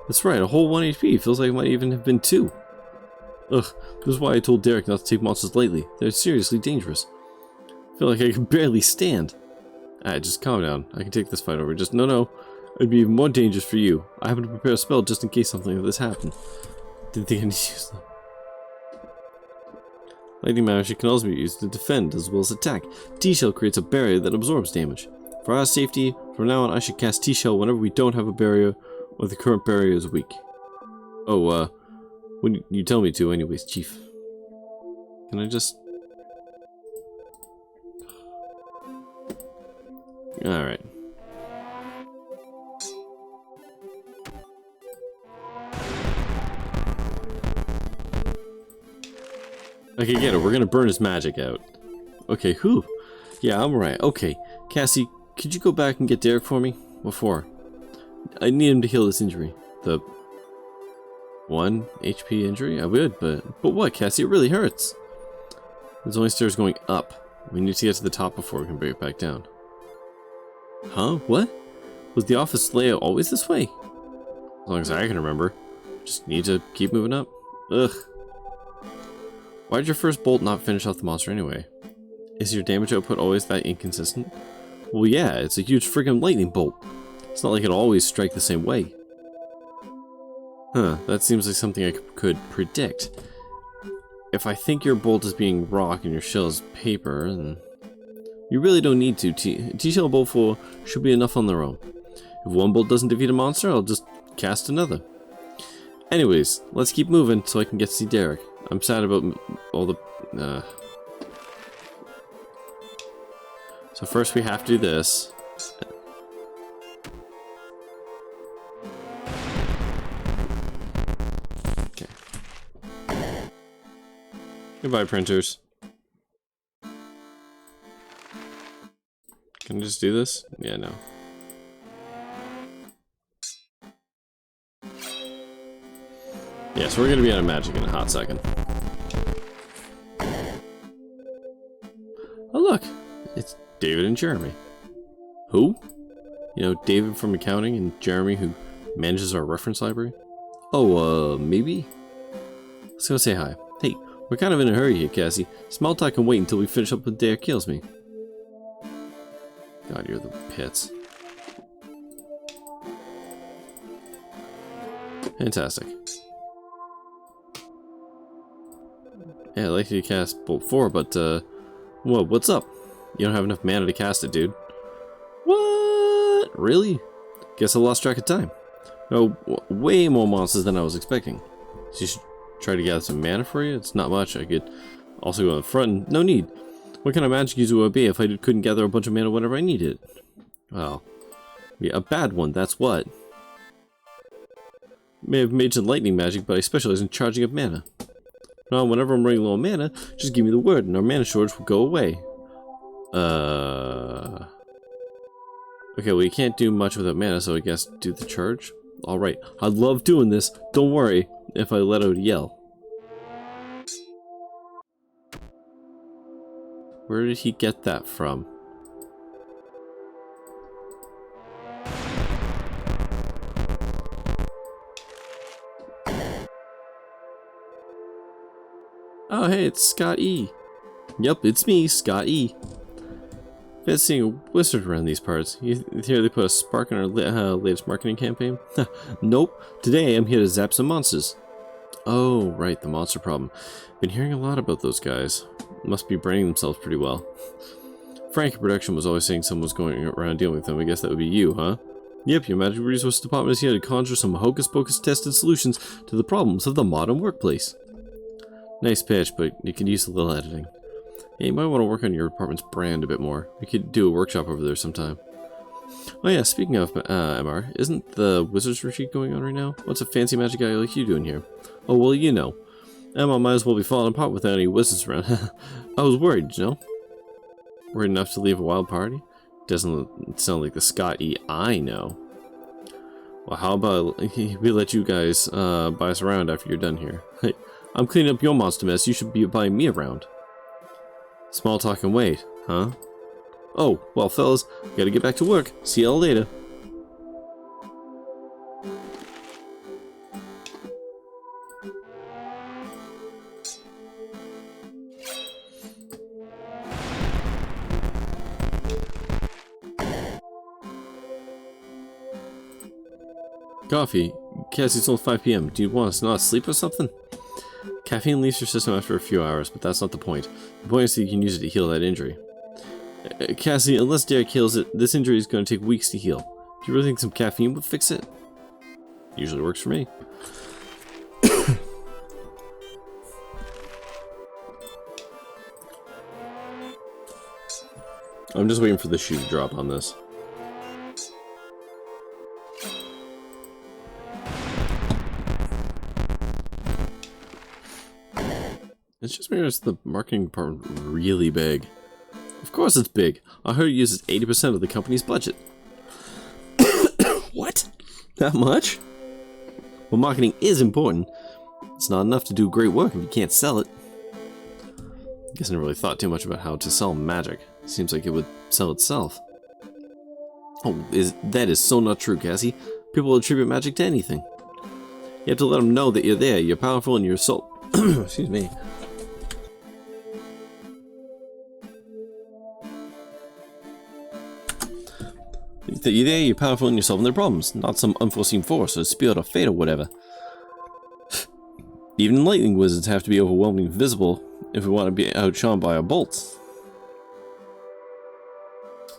That's right, a whole 1 HP. Feels like it might even have been 2. Ugh. This is why I told Derek not to take monsters lightly. They're seriously dangerous. I feel like I can barely stand. Alright, just calm down. I can take this fight over. Just, no. It'd be even more dangerous for you. I happen to prepare a spell just in case something like this happened. Didn't think I need to use them. Lightning magic can also be used to defend as well as attack. T-Shell creates a barrier that absorbs damage. For our safety, from now on I should cast T-Shell whenever we don't have a barrier or the current barrier is weak. Oh, when you tell me to anyways, Chief. Can I just... Alright. Okay, get it. We're gonna burn his magic out. Okay, whew. Yeah, I'm right. Okay, Cassie, could you go back and get Derek for me? What for? I need him to heal this injury. The 1 HP injury? I would, but what, Cassie? It really hurts. There's only stairs going up. We need to get to the top before we can bring it back down. Huh? What? Was the office layout always this way? As long as I can remember. Just need to keep moving up. Ugh. Why did your first bolt not finish off the monster anyway? Is your damage output always that inconsistent? Well, yeah, it's a huge friggin' lightning bolt. It's not like it'll always strike the same way. Huh, that seems like something I could predict. If I think your bolt is being rock and your shell is paper, then... You really don't need to. T-Shell Bolt 4 should be enough on their own. If one bolt doesn't defeat a monster, I'll just cast another. Anyways, let's keep moving so I can get to see Derek. I'm sad about all the... So first we have to do this. Okay. Goodbye, printers. Can I just do this? Yeah, no. Yeah, so we're gonna be out of magic in a hot second. Oh look! It's David and Jeremy. Who? You know, David from accounting and Jeremy who manages our reference library? Oh, maybe? I was gonna say hi. Hey, we're kind of in a hurry here, Cassie. Small talk can wait until we finish up with Derek Kills Me. God, you're the pits. Fantastic. Yeah, I'd like you to cast Bolt 4, but, whoa, what's up? You don't have enough mana to cast it, dude. What? Really? Guess I lost track of time. Oh, way more monsters than I was expecting. So you should try to gather some mana for you? It's not much. I could also go in front and... No need. What kind of magic use would it be if I couldn't gather a bunch of mana whenever I needed it? Well, yeah, a bad one, that's what. May have mage and lightning magic, but I specialize in charging up mana. Now, whenever I'm running low on mana, just give me the word and our mana shortage will go away. Okay, well you can't do much without mana, so I guess do the charge? Alright, I love doing this, don't worry if I let out a yell. Where did he get that from? Oh hey, it's Scott E. Yep, it's me, Scott E. Been seeing a wizard around these parts. You hear they put a spark in our latest marketing campaign? Nope. Today I'm here to zap some monsters. Oh, right, the monster problem. Been hearing a lot about those guys. Must be branding themselves pretty well. Frank in production was always saying someone was going around dealing with them. I guess that would be you, huh? Yep, your magic resource department is here to conjure some hocus-pocus tested solutions to the problems of the modern workplace. Nice pitch, but you could use a little editing. Yeah, you might want to work on your department's brand a bit more. We could do a workshop over there sometime. Oh yeah, speaking of, MR, isn't the Wizard's Retreat going on right now? What's a fancy magic guy like you doing here? Oh, well, you know. Emma might as well be falling apart without any wizards around. I was worried, you know? Worried enough to leave a wild party? Doesn't sound like the Scott E. I know. Well, how about we let you guys buy us around after you're done here? Hey, I'm cleaning up your monster mess. You should be buying me around. Small talk and wait, huh? Oh, well, fellas, gotta get back to work. See y'all later. Coffee. Cassie's till 5 p.m. Do you want us not sleep or something? Caffeine leaves your system after a few hours, but that's not the point. The point is that you can use it to heal that injury. Cassie, unless Derek heals it, this injury is going to take weeks to heal. Do you really think some caffeine would fix it? Usually works for me. I'm just waiting for the shoe to drop on this. It's just because the marketing department really big. Of course it's big. I heard it uses 80% of the company's budget. What? That much? Well, marketing is important. It's not enough to do great work if you can't sell it. I guess I never really thought too much about how to sell magic. Seems like it would sell itself. Oh, that is so not true, Cassie. People attribute magic to anything. You have to let them know that you're there, you're powerful, and you're so... Excuse me. That you're there, you're powerful, and you're solving their problems, not some unforeseen force or spirit or fate or whatever. Even lightning wizards have to be overwhelmingly visible if we want to be outshone by our bolts.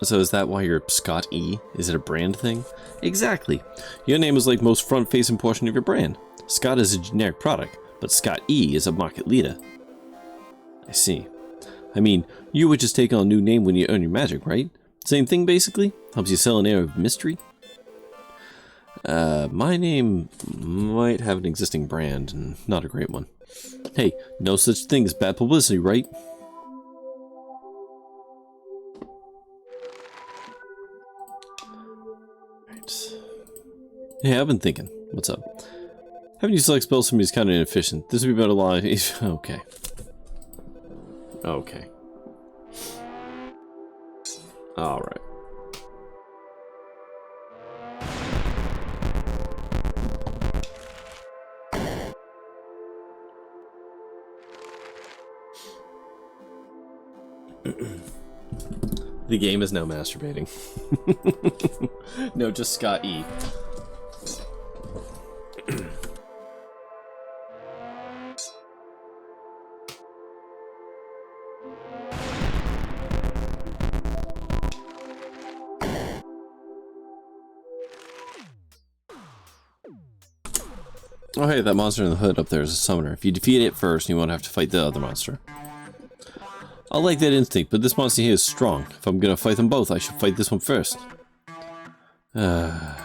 So is that why you're Scott E? Is it a brand thing? Exactly. Your name is like most front-facing portion of your brand. Scott is a generic product, but Scott E is a market leader. I see. I mean, you would just take on a new name when you earn your magic, right? Same thing, basically? Helps you sell an air of mystery? My name might have an existing brand, and not a great one. Hey, no such thing as bad publicity, right? Right. Hey, I've been thinking. What's up? Having you select spells for me is kind of inefficient. This would be better live. Okay. Okay. Alright. The game is now masturbating. No, just Scott E. Oh hey, that monster in the hood up there is a summoner. If you defeat it first, you won't have to fight the other monster. I like that instinct, but this monster here is strong. If I'm gonna fight them both, I should fight this one first. Alright.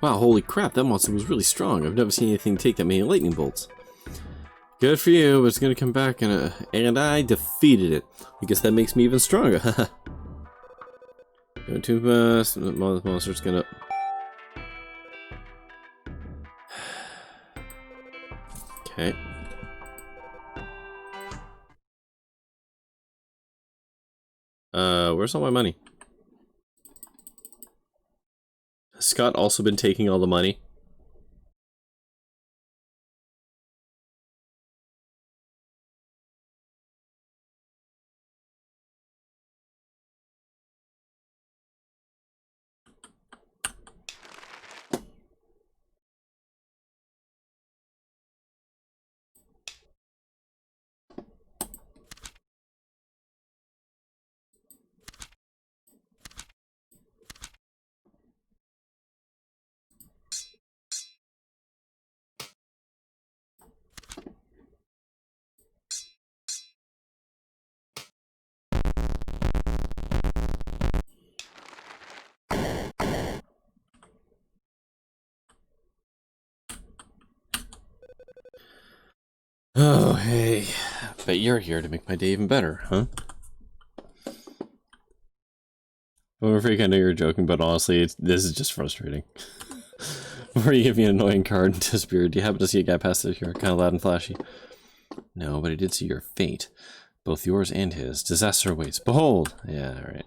Wow, holy crap, that monster was really strong. I've never seen anything take that many lightning bolts. Good for you, but it's gonna come back and I defeated it. I guess that makes me even stronger, haha. Going too fast, the monster's gonna... Okay. Where's all my money? Has Scott also been taking all the money? Oh, hey. Bet you're here to make my day even better, huh? I'm afraid I know you're joking, but honestly, this is just frustrating. Before you give me an annoying card and disappear, do you happen to see a guy pass through here, kind of loud and flashy? No, but I did see your fate. Both yours and his. Disaster awaits. Behold! Yeah, alright.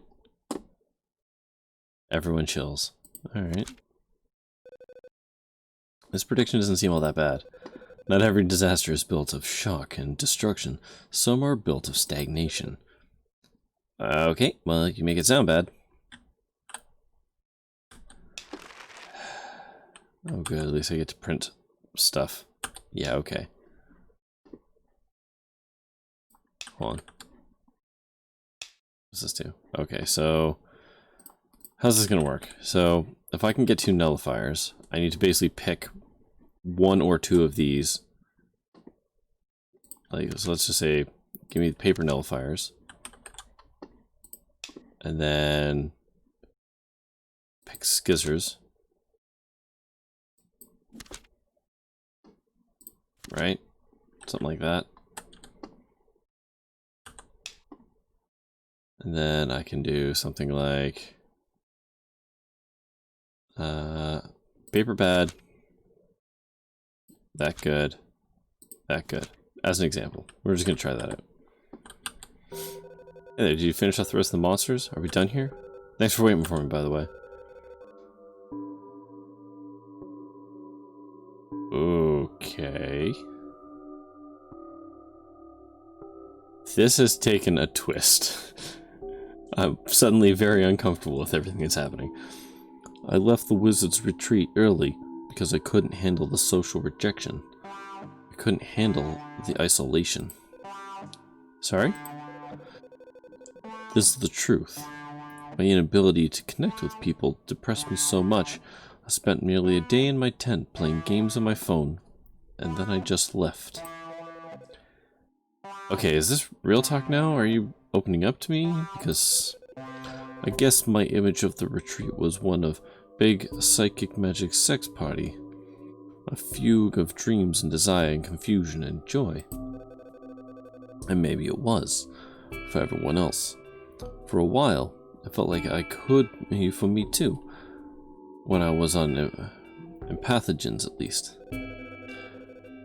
Everyone chills. Alright. This prediction doesn't seem all that bad. Not every disaster is built of shock and destruction. Some are built of stagnation. Okay, well, you make it sound bad. Oh good, at least I get to print stuff. Yeah, okay. Hold on. What's this do? Okay, so... how's this gonna work? So, if I can get 2 nullifiers, I need to basically pick 1 or 2 of these. Like, so let's just say, give me the paper nullifiers. And then... pick skizzers. Right? Something like that. And then I can do something like paper bad, that good, that good. As an example. We're just gonna try that out. Hey there, did you finish off the rest of the monsters? Are we done here? Thanks for waiting for me, by the way. Okay. This has taken a twist. I'm suddenly very uncomfortable with everything that's happening. I left the wizard's retreat early because I couldn't handle the social rejection. I couldn't handle the isolation. Sorry? This is the truth. My inability to connect with people depressed me so much, I spent nearly a day in my tent playing games on my phone, and then I just left. Okay, is this real talk now? Are you opening up to me? Because I guess my image of the retreat was one of big psychic magic sex party. A fugue of dreams and desire and confusion and joy. And maybe it was, for everyone else. For a while, I felt like I could be for me too. When I was on empathogens, at least.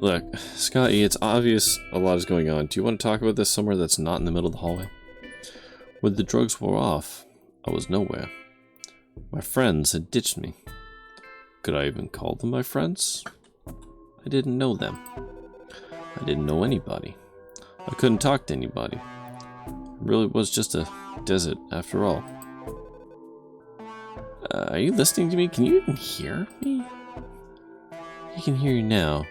Look, Scotty, it's obvious a lot is going on. Do you want to talk about this somewhere that's not in the middle of the hallway? When the drugs wore off, I was nowhere. My friends had ditched me. Could I even call them my friends? I didn't know them. I didn't know anybody. I couldn't talk to anybody. It really was just a desert after all. Are you listening to me? Can you even hear me? He can hear you now,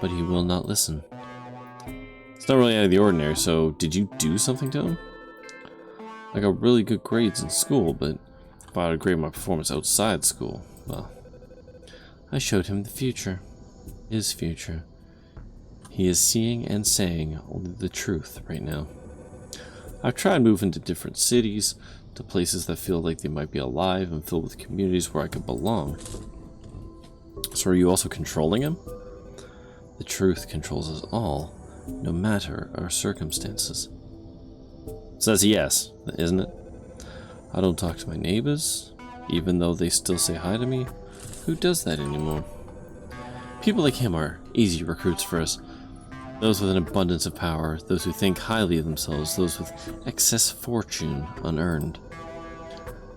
but he will not listen. It's not really out of the ordinary, so did you do something to him? I got really good grades in school, but if I had to grade my performance outside school, well, I showed him the future. His future. He is seeing and saying only the truth right now. I've tried moving to different cities, to places that feel like they might be alive and filled with communities where I could belong. So are you also controlling him? The truth controls us all, no matter our circumstances. Says yes, isn't it? I don't talk to my neighbors, even though they still say hi to me. Who does that anymore? People like him are easy recruits for us. Those with an abundance of power, those who think highly of themselves, those with excess fortune unearned.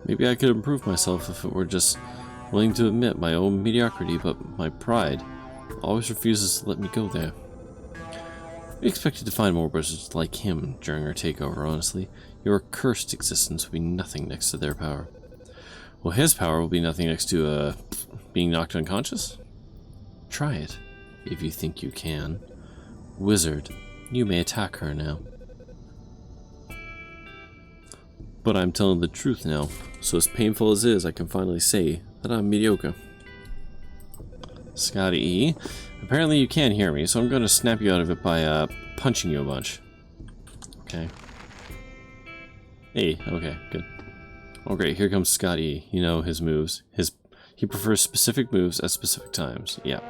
Maybe I could improve myself if it were just willing to admit my own mediocrity, but my pride always refuses to let me go there. We expected to find more wizards like him during our takeover, honestly. Your cursed existence will be nothing next to their power. Well, his power will be nothing next to, being knocked unconscious? Try it, if you think you can. Wizard, you may attack her now. But I'm telling the truth now, so as painful as it is, I can finally say that I'm mediocre. Scotty E. Apparently you can't hear me, so I'm going to snap you out of it by punching you a bunch. Okay. Hey, okay, good. Oh great, here comes Scotty E. You know his moves. He prefers specific moves at specific times. Yeah.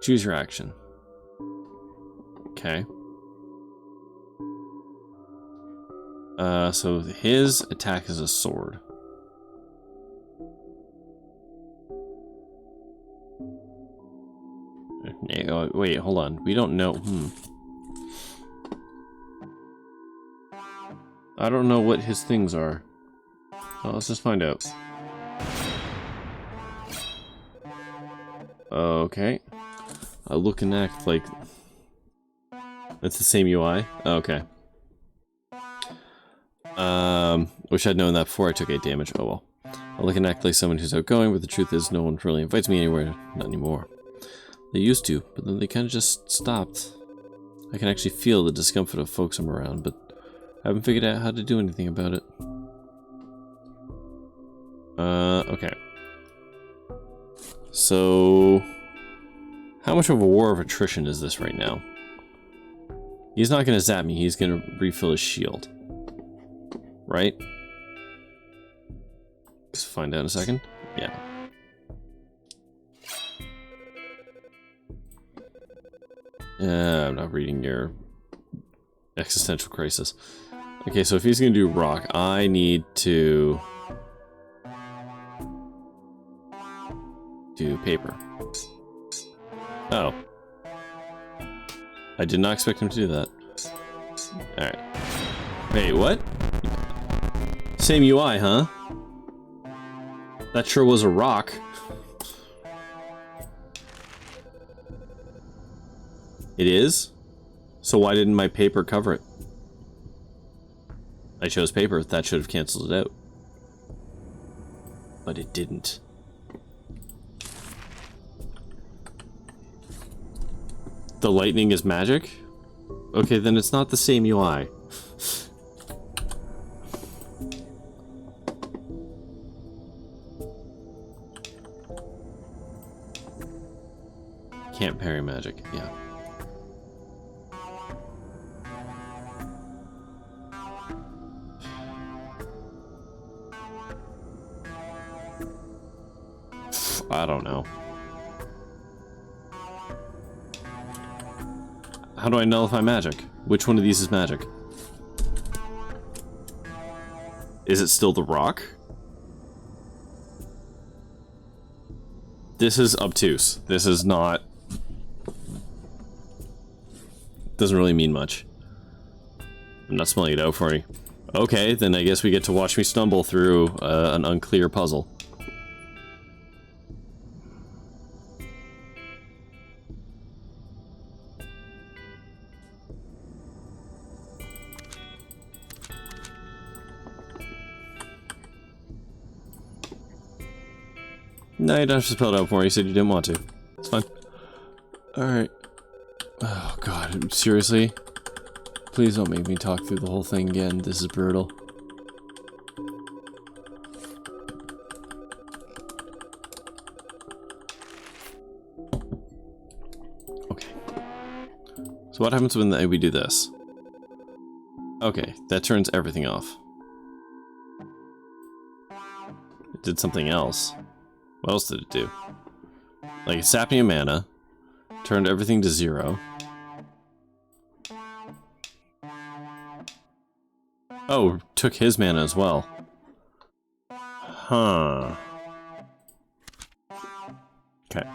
Choose your action. Okay. So his attack is a sword. Oh, wait, hold on. We don't know. I don't know what his things are. Well, let's just find out. Okay. I look and act like... That's the same UI? Okay. Wish I'd known that before I took 8 damage. Oh well. I look and act like someone who's outgoing, but the truth is no one really invites me anywhere. Not anymore. They used to, but then they kind of just stopped. I can actually feel the discomfort of folks I'm around, but I haven't figured out how to do anything about it. Okay. So... How much of a war of attrition is this right now? He's not going to zap me, he's going to refill his shield. Right? Let's find out in a second. Yeah. I'm not reading your existential crisis. Okay, so if he's gonna do rock, I need to do paper. Oh. I did not expect him to do that. Alright. Wait, what? Same UI, huh? That sure was a rock. It is? So why didn't my paper cover it? I chose paper. That should have canceled it out. But it didn't. The lightning is magic? Okay, then it's not the same UI. Can't parry magic, yeah. I don't know. How do I nullify magic? Which one of these is magic? Is it still the rock? This is obtuse. This is not... Doesn't really mean much. I'm not spelling it out for you. Okay, then I guess we get to watch me stumble through an unclear puzzle. No, you don't have to spell it out for me. You said you didn't want to. It's fine. Alright. Oh god, seriously? Please don't make me talk through the whole thing again. This is brutal. Okay. So what happens when we do this? Okay, that turns everything off. It did something else. What else did it do? Like, it sapped me a mana, turned everything to 0. Oh, took his mana as well. Huh. Okay.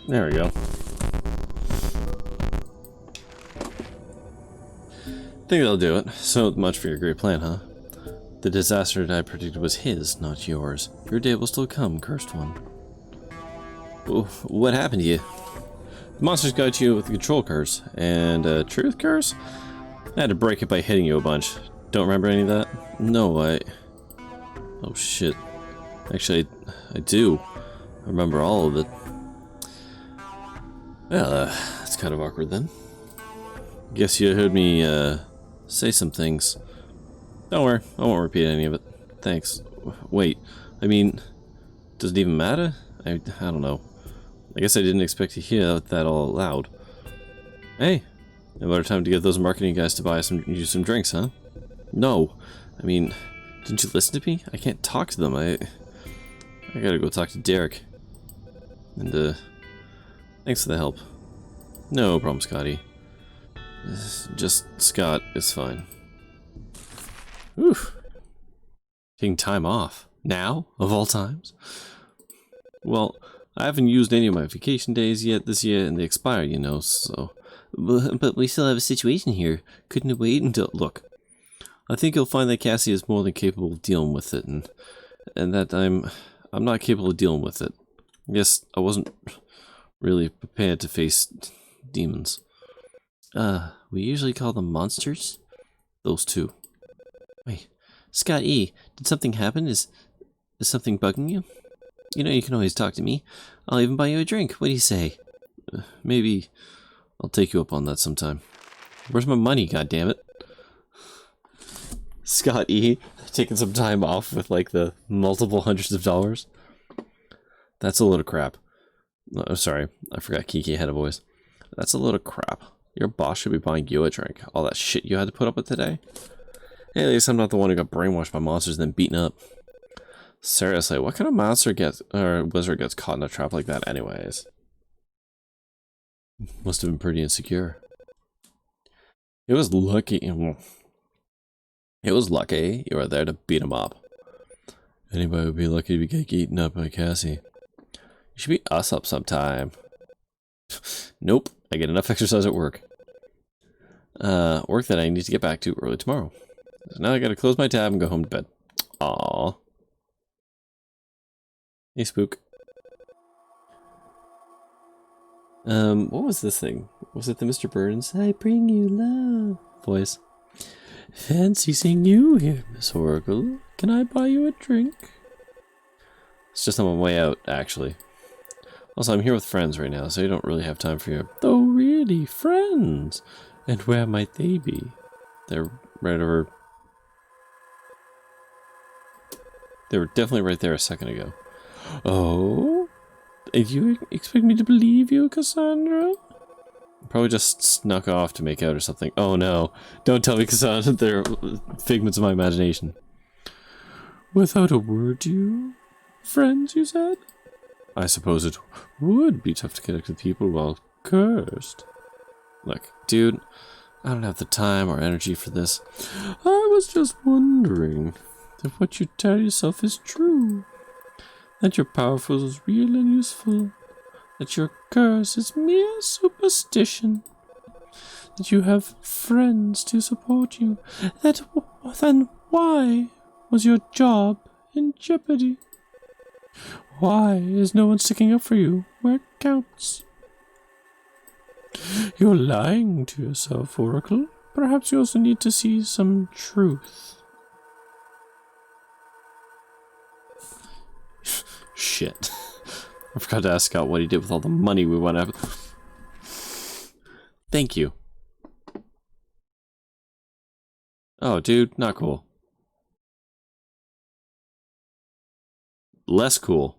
There we go. Think that'll do it. So much for your great plan, huh? The disaster that I predicted was his, not yours. Your day will still come, cursed one. What happened to you? The monsters got you with a control curse, and a truth curse? I had to break it by hitting you a bunch. Don't remember any of that? No, oh shit. Actually, I do. I remember all of it. Well, that's kind of awkward then. Guess you heard me, say some things. Don't worry, I won't repeat any of it. Thanks. Wait, I mean, does it even matter? I don't know. I guess I didn't expect to hear that all loud. Hey, about time to get those marketing guys to buy you some drinks, huh? No, I mean, didn't you listen to me? I can't talk to them. I gotta go talk to Derek. And thanks for the help. No problem, Scotty. Just Scott is fine. Oof. Taking time off. Now, of all times? Well, I haven't used any of my vacation days yet this year, and they expire, you know, so... But we still have a situation here. Couldn't it wait until... Look, I think you'll find that Cassie is more than capable of dealing with it, and that I'm not capable of dealing with it. Yes, I wasn't really prepared to face demons. We usually call them monsters? Those two. Wait, Scott E., did something happen? Is something bugging you? You know you can always talk to me. I'll even buy you a drink. What do you say? Maybe I'll take you up on that sometime. Where's my money, goddammit? Scott E. taking some time off with like the multiple hundreds of dollars. That's a load of crap. No, sorry, I forgot Kiki had a voice. That's a load of crap. Your boss should be buying you a drink. All that shit you had to put up with today? Hey, at least I'm not the one who got brainwashed by monsters and then beaten up. Seriously, what kind of monster wizard gets caught in a trap like that anyways? Must have been pretty insecure. It was lucky you were there to beat him up. Anybody would be lucky to get eaten up by Cassie. You should beat us up sometime. Nope, I get enough exercise at work. Work that I need to get back to early tomorrow. So now I gotta close my tab and go home to bed. Aww. Hey, Spook. What was this thing? Was it the Mr. Burns, I bring you love voice? Fancy seeing you here, Miss Oracle. Can I buy you a drink? It's just on my way out, actually. Also, I'm here with friends right now, so you don't really have time for your... Oh, really? Friends? And where might they be? They're right over... They were definitely right there a second ago. Oh? And you expect me to believe you, Cassandra? Probably just snuck off to make out or something. Oh no. Don't tell me because they're figments of my imagination. Without a word to you? Friends, you said? I suppose it would be tough to connect with people while cursed. Look, dude, I don't have the time or energy for this. I was just wondering if what you tell yourself is true. That your powerful is real and useful. That your curse is mere superstition. That you have friends to support you. Then why was your job in jeopardy? Why is no one sticking up for you where it counts? You're lying to yourself, Oracle. Perhaps you also need to see some truth. Shit. I forgot to ask Scott what he did with all the money we went after. Thank you. Oh, dude, not cool. Less cool.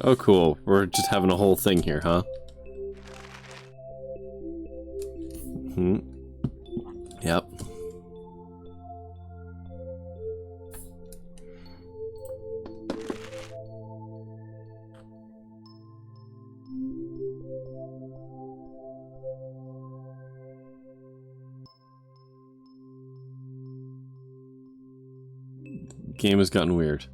Oh, cool. We're just having a whole thing here, huh? Yep. Game has gotten weird.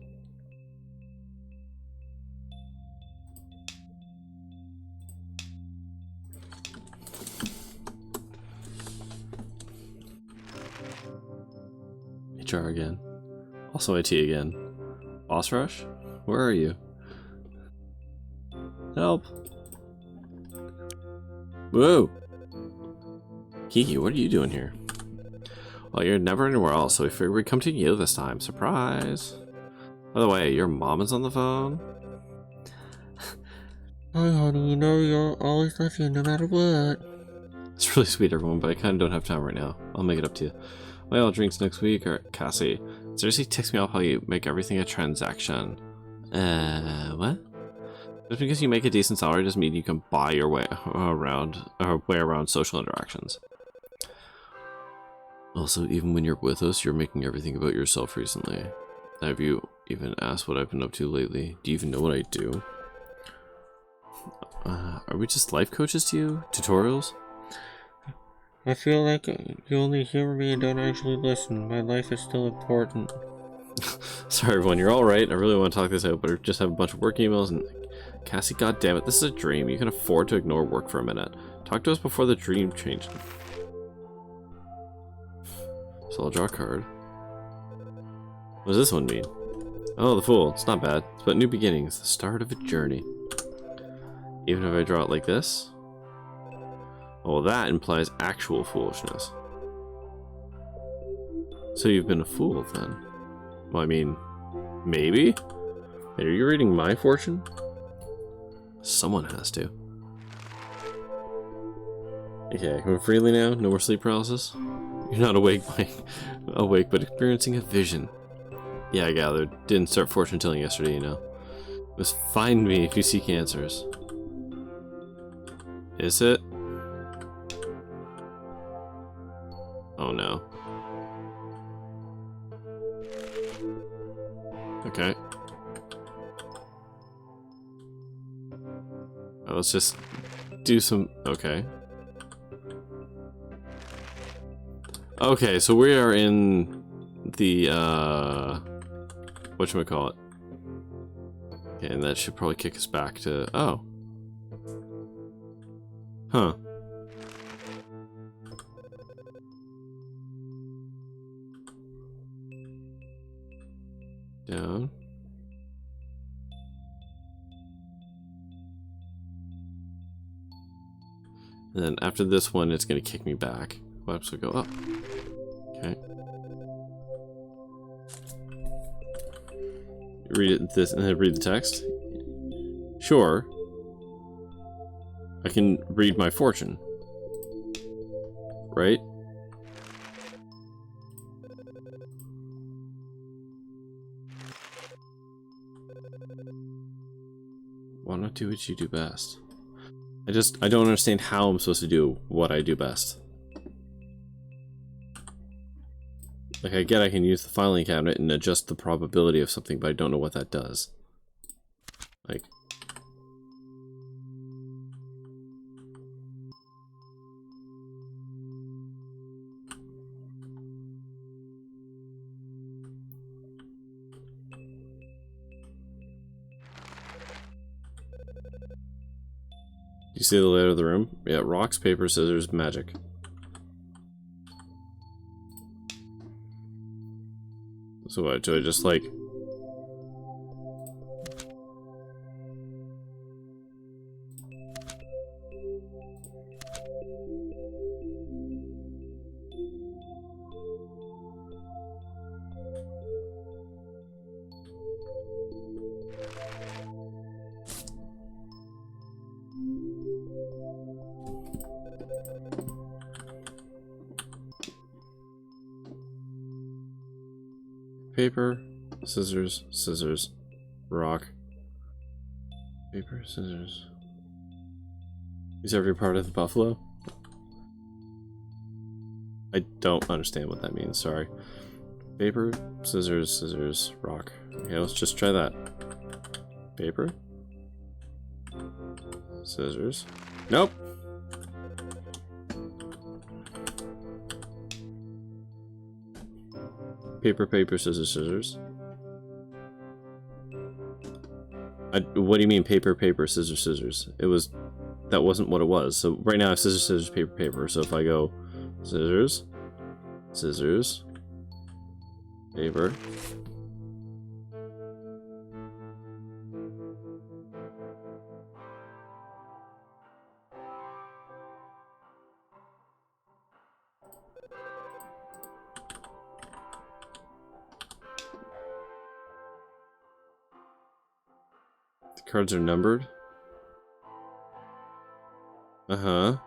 HR again. Also IT again. Boss rush? Where are you? Help! Whoa! Kiki, what are you doing here? Well, you're never anywhere else, so we figured we'd come to you this time. Surprise! By the way, your mom is on the phone? Hi, honey, you know you're always with you no matter what. It's really sweet, everyone, but I kind of don't have time right now. I'll make it up to you. Well, drinks next week, or Cassie. Seriously, ticks me off how you make everything a transaction. What? Just because you make a decent salary doesn't mean you can buy your way around social interactions. Also, even when you're with us, you're making everything about yourself recently. Have you even asked what I've been up to lately? Do you even know what I do? Are we just life coaches to you? Tutorials? I feel like you only humor me and don't actually listen. My life is still important. Sorry, everyone, you're alright. I really want to talk this out, but I just have a bunch of work emails and... Cassie, goddammit, this is a dream. You can afford to ignore work for a minute. Talk to us before the dream changed. So I'll draw a card. What does this one mean? Oh, the Fool. It's not bad. It's about new beginnings, the start of a journey. Even if I draw it like this? Well, that implies actual foolishness. So you've been a fool, then? Well, I mean, maybe? Are you reading my fortune? Someone has to. Okay, move freely now. No more sleep paralysis. You're not awake, but experiencing a vision. Yeah, I gathered. Didn't start fortune telling yesterday, you know. Just find me if you seek answers. Is it? Oh no. Okay. Let's just do some... Okay. Okay, so we are in the, whatchamacallit. Okay, and that should probably kick us back to... Oh. Huh. Down. And then after this one, it's going to kick me back. Well, so go up. Okay. Read this and then read the text. Sure. I can read my fortune. Right? Why not do what you do best? I don't understand how I'm supposed to do what I do best. Like, I get I can use the filing cabinet and adjust the probability of something, but I don't know what that does. Like... You see the layout of the room? Yeah, rocks, paper, scissors, magic. So what, do I just like... Paper, scissors, scissors, rock. Paper, scissors. Is every part of the buffalo? I don't understand what that means, sorry. Paper, scissors, scissors, rock. Okay, let's just try that. Paper. Scissors. Nope! Paper, paper, scissors, scissors. What do you mean paper, paper, scissors, scissors? It was... That wasn't what it was. So right now I have scissors, scissors, paper, paper. So if I go scissors, scissors, paper. The cards are numbered. Uh-huh.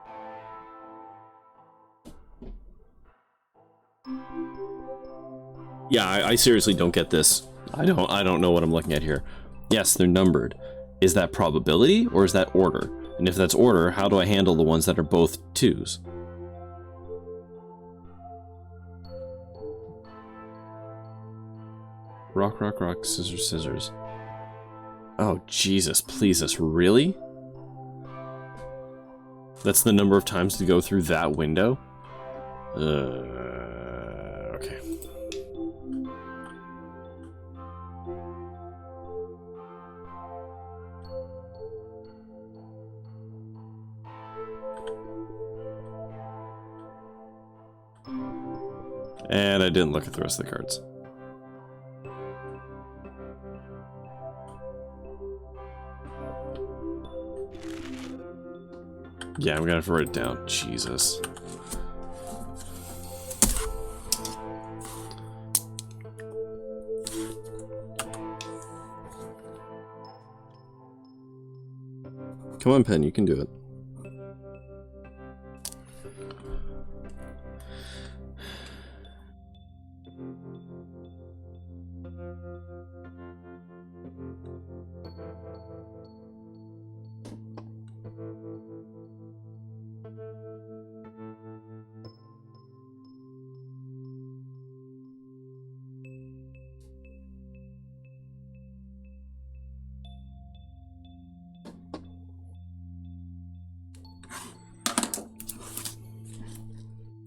Yeah, I seriously don't get this. I don't know what I'm looking at here. Yes, they're numbered. Is that probability or is that order? And if that's order, how do I handle the ones that are both twos? Rock, rock, rock, scissors, scissors. Oh, Jesus, please, us really? That's the number of times to go through that window? Okay. And I didn't look at the rest of the cards. Yeah, I'm gonna have to write it down. Jesus. Come on, pen, you can do it.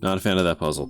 Not a fan of that puzzle.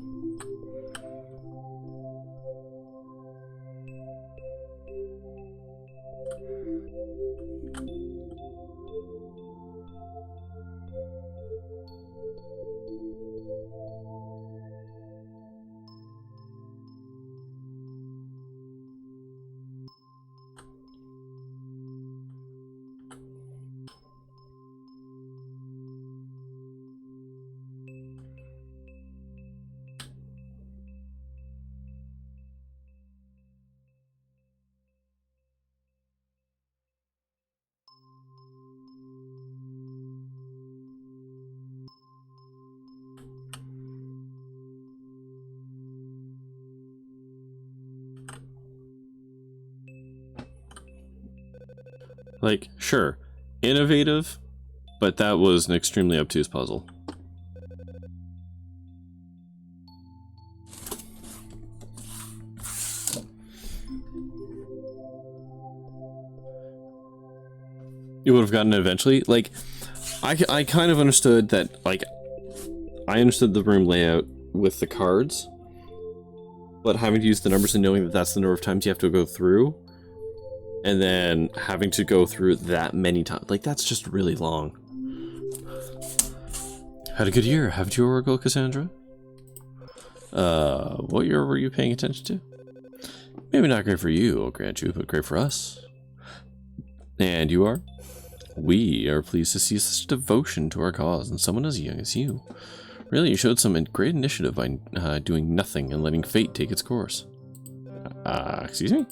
Like, sure, innovative, but that was an extremely obtuse puzzle. You would have gotten it eventually. Like, I kind of understood that, like, I understood the room layout with the cards, but having to use the numbers and knowing that that's the number of times you have to go through, and then having to go through that many times, like, that's just really long. Had a good year, haven't you, Oracle Cassandra? What year were you paying attention to? Maybe not great for you, I'll grant you, but great for us. And you are? We are pleased to see such devotion to our cause and someone as young as you. Really, you showed some great initiative by doing nothing and letting fate take its course. Excuse me?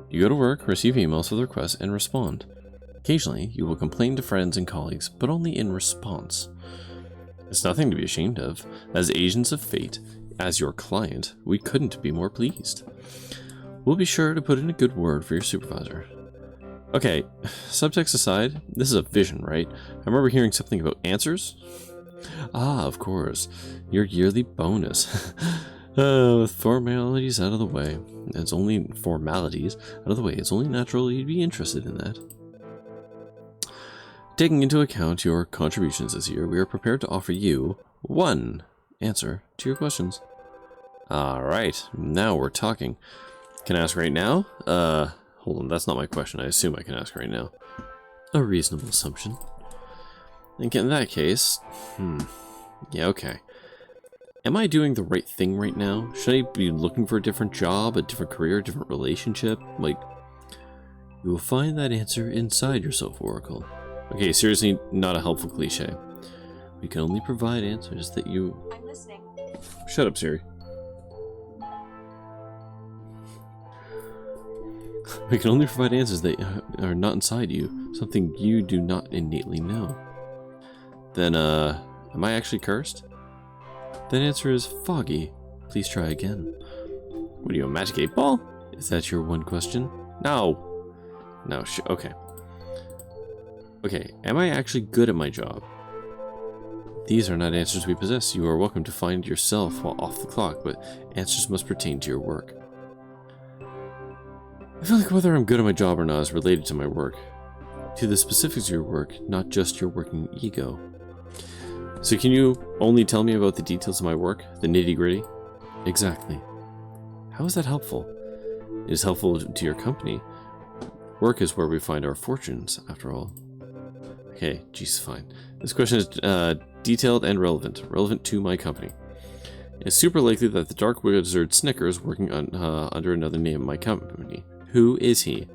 You go to work, receive emails with requests, and respond. Occasionally, you will complain to friends and colleagues, but only in response. It's nothing to be ashamed of. As agents of fate, as your client, we couldn't be more pleased. We'll be sure to put in a good word for your supervisor. Okay, subtext aside, this is a vision, right? I remember hearing something about answers. Ah, of course. Your yearly bonus. With formalities out of the way. It's only formalities out of the way. It's only natural you'd be interested in that. Taking into account your contributions this year, we are prepared to offer you one answer to your questions. Alright, now we're talking. Can I ask right now? Hold on, that's not my question. I assume I can ask right now. A reasonable assumption. And in that case, yeah, okay. Am I doing the right thing right now? Should I be looking for a different job, a different career, a different relationship? Like, you will find that answer inside yourself, Oracle. Okay, seriously, not a helpful cliche. We can only provide answers that you... I'm listening. Shut up, Siri. We can only provide answers that are not inside you, something you do not innately know. Then, am I actually cursed? That answer is foggy. Please try again. What are you, a magic 8-ball? Is that your one question? No. No, okay. Okay, am I actually good at my job? These are not answers we possess. You are welcome to find yourself while off the clock, but answers must pertain to your work. I feel like whether I'm good at my job or not is related to my work. To the specifics of your work, not just your working ego. So can you only tell me about the details of my work? The nitty-gritty? Exactly. How is that helpful? It is helpful to your company. Work is where we find our fortunes, after all. Okay, geez, fine. This question is detailed and relevant. Relevant to my company. It's super likely that the Dark Wizard Snicker is working on, under another name in my company. Who is he?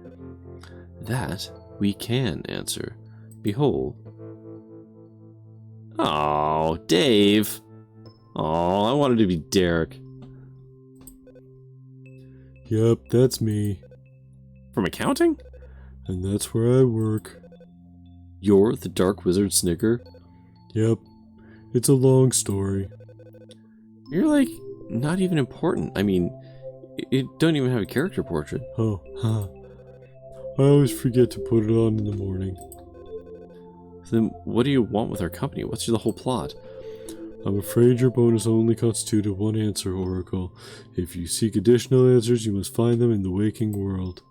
That we can answer. Behold. Oh, Dave. Oh, I wanted to be Derek. Yep, that's me. From accounting? And that's where I work. You're the Dark Wizard Snicker? Yep. It's a long story. You're like, not even important. I mean, you don't even have a character portrait. Oh, huh. I always forget to put it on in the morning. So then what do you want with our company? What's the whole plot? I'm afraid your bonus only constituted one answer, Oracle. If you seek additional answers, you must find them in the waking world.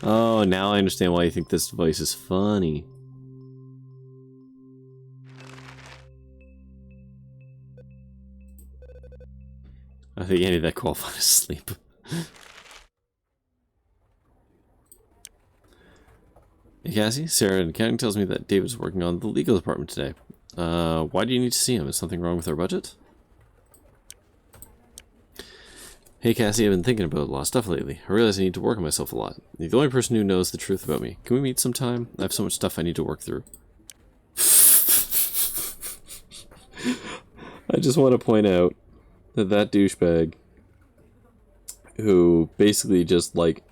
Oh, now I understand why you think this device is funny. I think any of that qualified as sleep. Hey Cassie, Sarah in accounting tells me that David's working on the legal department today. Why do you need to see him? Is something wrong with our budget? Hey Cassie, I've been thinking about a lot of stuff lately. I realize I need to work on myself a lot. You're the only person who knows the truth about me. Can we meet sometime? I have so much stuff I need to work through. I just want to point out that douchebag who basically just like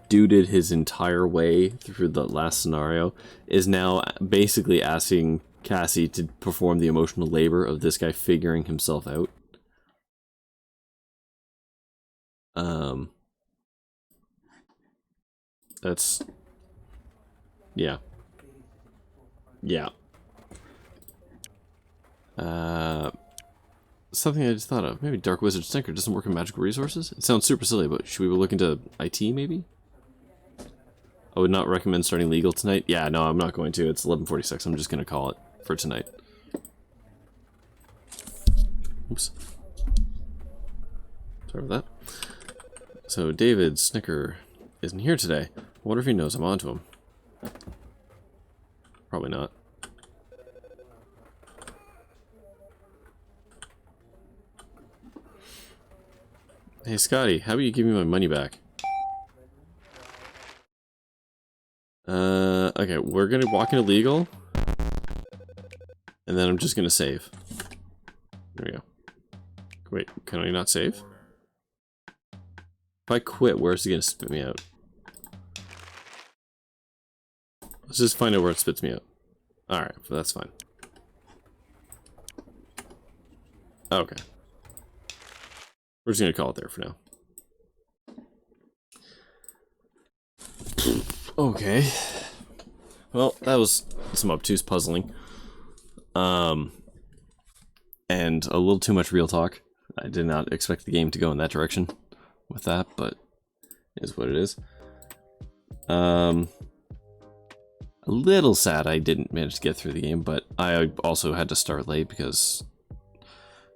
duded his entire way through the last scenario is now basically asking Cassie to perform the emotional labor of this guy figuring himself out. That's... Yeah. Yeah. Something I just thought of. Maybe Dark Wizard Stinker doesn't work in magical resources? It sounds super silly, but should we look into IT, maybe? I would not recommend starting legal tonight. Yeah, no, I'm not going to. It's 11:46. I'm just going to call it for tonight. Oops. Sorry about that. So, David Snicker isn't here today. I wonder if he knows I'm onto him. Probably not. Hey, Scotty, how about you give me my money back? Okay, we're gonna walk into legal. And then I'm just gonna save. There we go. Wait, can I not save? If I quit, where's he gonna spit me out? Let's just find out where it spits me out. Alright, that's fine. Okay. We're just gonna call it there for now. Okay. Well, that was some obtuse puzzling. And a little too much real talk. I did not expect the game to go in that direction with that, but it is what it is. A little sad I didn't manage to get through the game, but I also had to start late because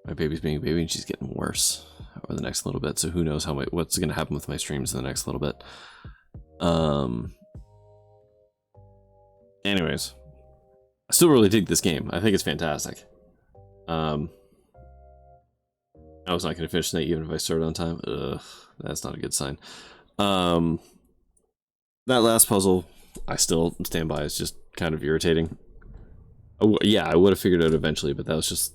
my baby's being a baby and she's getting worse over the next little bit, so who knows what's going to happen with my streams in the next little bit. Anyways, I still really dig this game. I think it's fantastic. I was not going to finish tonight even if I started on time. Ugh, that's not a good sign. That last puzzle, I still stand by. It's just kind of irritating. Yeah, I would have figured it out eventually, but that was just...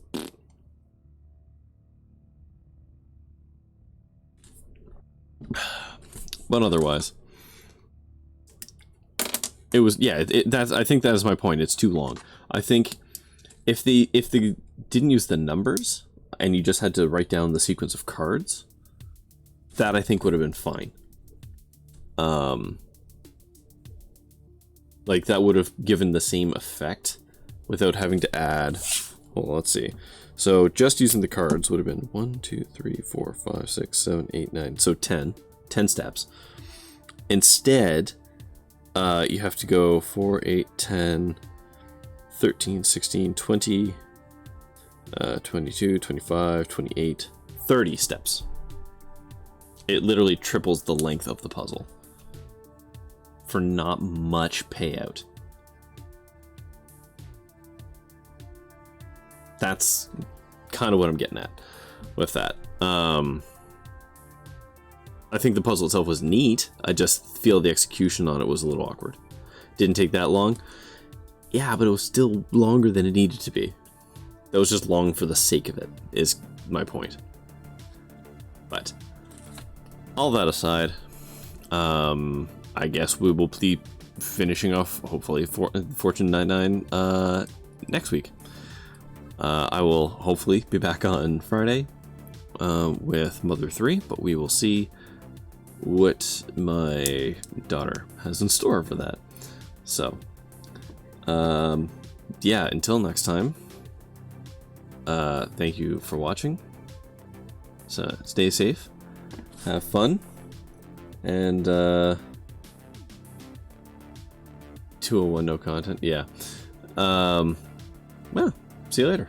But otherwise, it was, yeah, that's, I think that is my point. It's too long. I think if they didn't use the numbers and you just had to write down the sequence of cards, that I think would have been fine. Like that would have given the same effect without having to add, well, let's see. So just using the cards would have been 1, 2, 3, 4, 5, 6, 7, 8, 9. So 10 steps. Instead, you have to go 4, 8, 10, 13, 16, 20, 22, 25, 28, 30 steps. It literally triples the length of the puzzle for not much payout. That's kind of what I'm getting at with that. I think the puzzle itself was neat. I just feel the execution on it was a little awkward. Didn't take that long. Yeah, but it was still longer than it needed to be. That was just long for the sake of it, is my point. But all that aside, I guess we will be finishing off, hopefully, Fortune-499 next week. I will hopefully be back on Friday with Mother 3, but we will see what my daughter has in store for that. So, yeah, until next time, thank you for watching. So, stay safe, have fun, and 201 no content, yeah. Well, see you later.